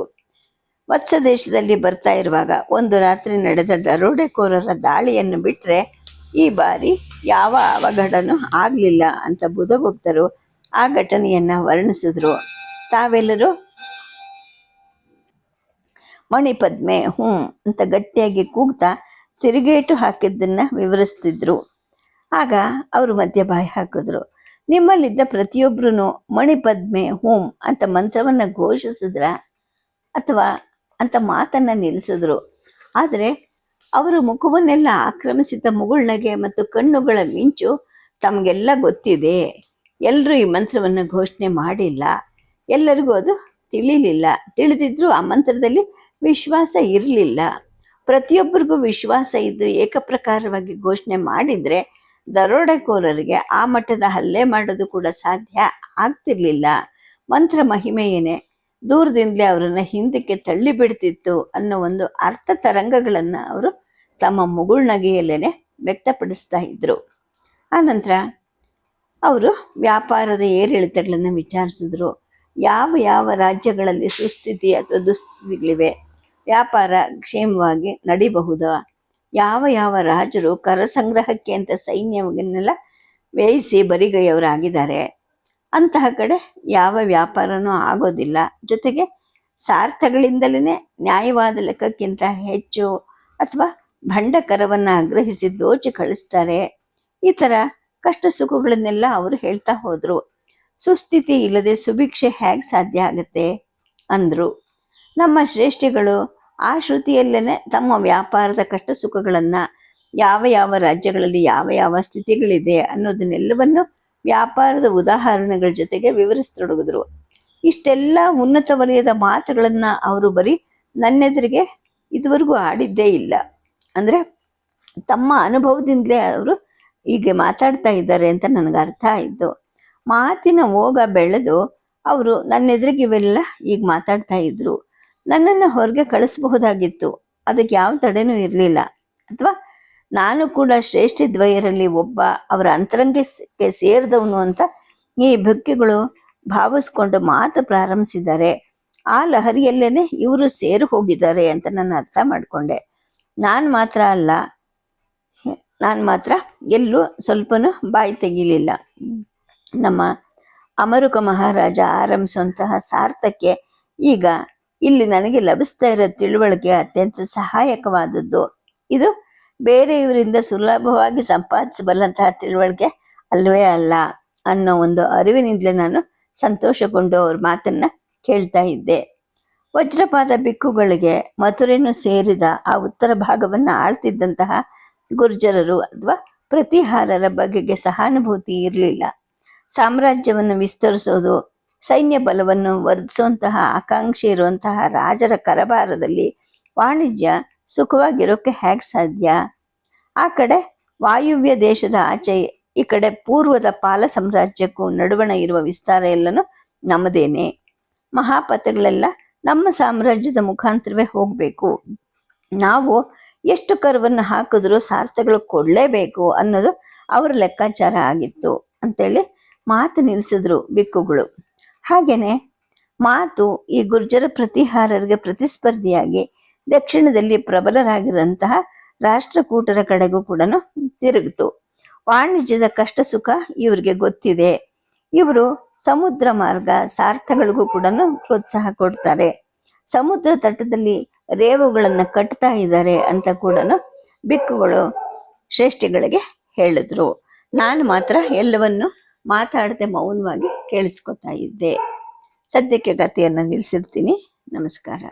ವತ್ಸ ದೇಶದಲ್ಲಿ ಬರ್ತಾ ಇರುವಾಗ ಒಂದು ರಾತ್ರಿ ನಡೆದ ದರೋಡೆಕೋರರ ದಾಳಿಯನ್ನು ಬಿಟ್ಟರೆ ಈ ಬಾರಿ ಯಾವ ಅವಘಡನೂ ಆಗಲಿಲ್ಲ ಅಂತ ಬುಧಗುಪ್ತರು ಆ ಘಟನೆಯನ್ನು ವರ್ಣಿಸಿದ್ರು. ತಾವೆಲ್ಲರೂ ಮಣಿಪದ್ಮೆ ಅಂತ ಗಟ್ಟಿಯಾಗಿ ಕೂಗ್ತಾ ತಿರುಗೇಟು ಹಾಕಿದ್ದನ್ನು ವಿವರಿಸ್ತಿದ್ರು. ಆಗ ಅವರು ಮಧ್ಯ ಬಾಯಿ ಹಾಕಿದ್ರು. ನಿಮ್ಮಲ್ಲಿದ್ದ ಪ್ರತಿಯೊಬ್ಬರೂ ಮಣಿಪದ್ಮೆ ಅಂತ ಮಂತ್ರವನ್ನು ಘೋಷಿಸಿದ್ರ ಅಥವಾ ಅಂತ ಮಾತನ್ನು ನಿಲ್ಲಿಸಿದ್ರು. ಆದರೆ ಅವರ ಮುಖವನ್ನೆಲ್ಲ ಆಕ್ರಮಿಸಿದ್ದ ಮುಗುಳ್ನಗೆ ಮತ್ತು ಕಣ್ಣುಗಳ ಮಿಂಚು ತಮಗೆಲ್ಲ ಗೊತ್ತಿದೆ. ಎಲ್ಲರೂ ಈ ಮಂತ್ರವನ್ನು ಘೋಷಣೆ ಮಾಡಿಲ್ಲ. ಎಲ್ಲರಿಗೂ ಅದು ತಿಳಿಲಿಲ್ಲ. ತಿಳಿದಿದ್ರೂ ಆ ಮಂತ್ರದಲ್ಲಿ ವಿಶ್ವಾಸ ಇರಲಿಲ್ಲ. ಪ್ರತಿಯೊಬ್ಬರಿಗೂ ವಿಶ್ವಾಸ ಇದ್ದು ಏಕಪ್ರಕಾರವಾಗಿ ಘೋಷಣೆ ಮಾಡಿದರೆ ದರೋಡೆಕೋರರಿಗೆ ಆ ಮಟ್ಟದ ಹಲ್ಲೆ ಮಾಡೋದು ಕೂಡ ಸಾಧ್ಯ ಆಗ್ತಿರ್ಲಿಲ್ಲ. ಮಂತ್ರ ಮಹಿಮೆಯೇನೆ ದೂರದಿಂದಲೇ ಅವರನ್ನು ಹಿಂದಕ್ಕೆ ತಳ್ಳಿ ಬಿಡ್ತಿತ್ತು ಅನ್ನೋ ಒಂದು ಅರ್ಥ ತರಂಗಗಳನ್ನು ಅವರು ತಮ್ಮ ಮುಗುಳ್ನಗೆಯಲ್ಲೇ ವ್ಯಕ್ತಪಡಿಸ್ತಾ ಇದ್ರು. ಆನಂತರ ಅವರು ವ್ಯಾಪಾರದ ಏರಿಳಿತಗಳನ್ನು ವಿಚಾರಿಸಿದ್ರು. ಯಾವ ಯಾವ ರಾಜ್ಯಗಳಲ್ಲಿ ಸುಸ್ಥಿತಿ ಅಥವಾ ದುಸ್ಥಿತಿಗಳಿವೆ, ವ್ಯಾಪಾರ ಕ್ಷೇಮವಾಗಿ ನಡಿಬಹುದಾ, ಯಾವ ಯಾವ ರಾಜರು ಕರ ಸಂಗ್ರಹಕ್ಕೆ ಅಂತ ಸೈನ್ಯವನ್ನೆಲ್ಲ ವ್ಯಯಿಸಿ ಬರಿಗೈಯವರಾಗಿದ್ದಾರೆ, ಅಂತಹ ಕಡೆ ಯಾವ ವ್ಯಾಪಾರನೂ ಆಗೋದಿಲ್ಲ. ಜೊತೆಗೆ ಸಾರ್ಥಗಳಿಂದಲೇ ನ್ಯಾಯವಾದ ಲೆಕ್ಕಕ್ಕಿಂತ ಹೆಚ್ಚು ಅಥವಾ ಭಂಡಕರವನ್ನು ಆಗ್ರಹಿಸಿ ದೋಚಿ ಕಳಿಸ್ತಾರೆ. ಈ ಥರ ಕಷ್ಟ ಸುಖಗಳನ್ನೆಲ್ಲ ಅವರು ಹೇಳ್ತಾ ಹೋದರು. ಸುಸ್ಥಿತಿ ಇಲ್ಲದೆ ಸುಭಿಕ್ಷೆ ಹೇಗೆ ಸಾಧ್ಯ ಆಗುತ್ತೆ ಅಂದರು. ನಮ್ಮ ಶ್ರೇಷ್ಠಿಗಳು ಆ ಶ್ರುತಿಯಲ್ಲೇ ತಮ್ಮ ವ್ಯಾಪಾರದ ಕಷ್ಟ ಸುಖಗಳನ್ನು ಯಾವ ಯಾವ ರಾಜ್ಯಗಳಲ್ಲಿ ಯಾವ ಯಾವ ಸ್ಥಿತಿಗಳಿದೆ ಅನ್ನೋದನ್ನೆಲ್ಲವನ್ನು ವ್ಯಾಪಾರದ ಉದಾಹರಣೆಗಳ ಜೊತೆಗೆ ವಿವರಿಸತೊಡಗಿದ್ರು. ಇಷ್ಟೆಲ್ಲ ಉನ್ನತ ವಲಯದ ಮಾತುಗಳನ್ನು ಅವರು ಬರೀ ನನ್ನೆದುರಿಗೆ ಇದುವರೆಗೂ ಆಡಿದ್ದೇ ಇಲ್ಲ. ಅಂದರೆ ತಮ್ಮ ಅನುಭವದಿಂದಲೇ ಅವರು ಹೀಗೆ ಮಾತಾಡ್ತಾ ಇದ್ದಾರೆ ಅಂತ ನನಗೆ ಅರ್ಥ ಆಯಿತು. ಮಾತಿನ ಓಗ ಬೆಳೆದು ಅವರು ನನ್ನ ಎದುರಿಗೆ ಇವೆಲ್ಲ ಈಗ ಮಾತಾಡ್ತಾ ಇದ್ರು. ನನ್ನನ್ನು ಹೊರಗೆ ಕಳಿಸಬಹುದಾಗಿತ್ತು, ಅದಕ್ಕೆ ಯಾವ ತಡೆನೂ ಇರಲಿಲ್ಲ. ಅಥವಾ ನಾನು ಕೂಡ ಶ್ರೇಷ್ಠ ದ್ವಯರಲ್ಲಿ ಒಬ್ಬ, ಅವರ ಅಂತರಂಗಕ್ಕೆ ಸೇರಿದವನು ಅಂತ ಈ ಭಿಕ್ಷುಗಳು ಭಾವಿಸ್ಕೊಂಡು ಮಾತು ಪ್ರಾರಂಭಿಸಿದ್ದಾರೆ. ಆ ಲಹರಿಯಲ್ಲೇನೆ ಇವರು ಸೇರಿ ಹೋಗಿದ್ದಾರೆ ಅಂತ ನಾನು ಅರ್ಥ ಮಾಡಿಕೊಂಡೆ. ನಾನು ಮಾತ್ರ ಎಲ್ಲೂ ಸ್ವಲ್ಪನೂ ಬಾಯಿ ತೆಗಿಲಿಲ್ಲ. ನಮ್ಮ ಅಮರುಕ ಮಹಾರಾಜ ಆರಂಭಿಸುವಂತಹ ಸಾರ್ಥಕ್ಕೆ ಈಗ ಇಲ್ಲಿ ನನಗೆ ಲಭಿಸ್ತಾ ಇರೋ ತಿಳುವಳಿಕೆ ಅತ್ಯಂತ ಸಹಾಯಕವಾದದ್ದು. ಇದು ಬೇರೆಯವರಿಂದ ಸುಲಭವಾಗಿ ಸಂಪಾದಿಸಬಲ್ಲಂತಹ ತಿಳುವಳಿಕೆ ಅಲ್ಲವೇ ಅಲ್ಲ ಅನ್ನೋ ಒಂದು ಅರಿವಿನಿಂದಲೇ ನಾನು ಸಂತೋಷಗೊಂಡು ಅವ್ರ ಮಾತನ್ನ ಕೇಳ್ತಾ ಇದ್ದೆ. ವಜ್ರಪಾದ ಭಿಕ್ಕುಗಳಿಗೆ ಮಥುರೆಯನ್ನು ಸೇರಿದ ಆ ಉತ್ತರ ಭಾಗವನ್ನು ಆಳ್ತಿದ್ದಂತಹ ಗುರ್ಜರರು ಅಥವಾ ಪ್ರತಿಹಾರರ ಬಗೆಗೆ ಸಹಾನುಭೂತಿ ಇರಲಿಲ್ಲ. ಸಾಮ್ರಾಜ್ಯವನ್ನು ವಿಸ್ತರಿಸೋದು, ಸೈನ್ಯ ಬಲವನ್ನು ವರ್ಧಿಸುವಂತಹ ಆಕಾಂಕ್ಷೆ ಇರುವಂತಹ ರಾಜರ ಕರಭಾರದಲ್ಲಿ ವಾಣಿಜ್ಯ ಸುಖವಾಗಿರೋಕ್ಕೆ ಹೇಗೆ ಸಾಧ್ಯ? ಆ ಕಡೆ ವಾಯುವ್ಯ ದೇಶದ ಆಚೆ, ಈ ಕಡೆ ಪೂರ್ವದ ಪಾಲ ಸಾಮ್ರಾಜ್ಯಕ್ಕೂ ನಡುವಣ ಇರುವ ವಿಸ್ತಾರ ಎಲ್ಲನೂ ನಮ್ಮದೇನೆ. ಮಹಾಪಥಗಳೆಲ್ಲ ನಮ್ಮ ಸಾಮ್ರಾಜ್ಯದ ಮುಖಾಂತರವೇ ಹೋಗಬೇಕು. ನಾವು ಎಷ್ಟು ಕರುವನ್ನು ಹಾಕಿದ್ರೂ ಸಾರ್ಥಗಳು ಕೊಡಲೇಬೇಕು ಅನ್ನೋದು ಅವರ ಲೆಕ್ಕಾಚಾರ ಆಗಿತ್ತು ಅಂತೇಳಿ ಮಾತು ನಿಲ್ಲಿಸಿದ್ರು ಭಿಕ್ಕುಗಳು. ಹಾಗೇನೆ ಮಾತು ಈ ಗುರ್ಜರ ಪ್ರತಿಹಾರರಿಗೆ ಪ್ರತಿಸ್ಪರ್ಧಿಯಾಗಿ ದಕ್ಷಿಣದಲ್ಲಿ ಪ್ರಬಲರಾಗಿರುವಂತಹ ರಾಷ್ಟ್ರಕೂಟರ ಕಡೆಗೂ ಕೂಡ ತಿರುಗಿತು. ವಾಣಿಜ್ಯದ ಕಷ್ಟ ಸುಖ ಇವರಿಗೆ ಗೊತ್ತಿದೆ. ಇವರು ಸಮುದ್ರ ಮಾರ್ಗ ಸಾರ್ಥಗಳಿಗೂ ಕೂಡ ಪ್ರೋತ್ಸಾಹ ಕೊಡ್ತಾರೆ. ಸಮುದ್ರ ತಟದಲ್ಲಿ ರೇವುಗಳನ್ನು ಕಟ್ತಾ ಇದ್ದಾರೆ ಅಂತ ಕೂಡ ಭಿಕ್ಕುಗಳು ಶ್ರೇಷ್ಠಿಗಳಿಗೆ ಹೇಳಿದ್ರು. ನಾನು ಮಾತ್ರ ಎಲ್ಲವನ್ನು ಮಾತಾಡದೆ ಮೌನವಾಗಿ ಕೇಳಿಸ್ಕೊತಾ ಇದ್ದೆ. ಸದ್ಯಕ್ಕೆ ಕಥೆಯನ್ನು ನಿಲ್ಲಿಸಿರ್ತೀನಿ. ನಮಸ್ಕಾರ.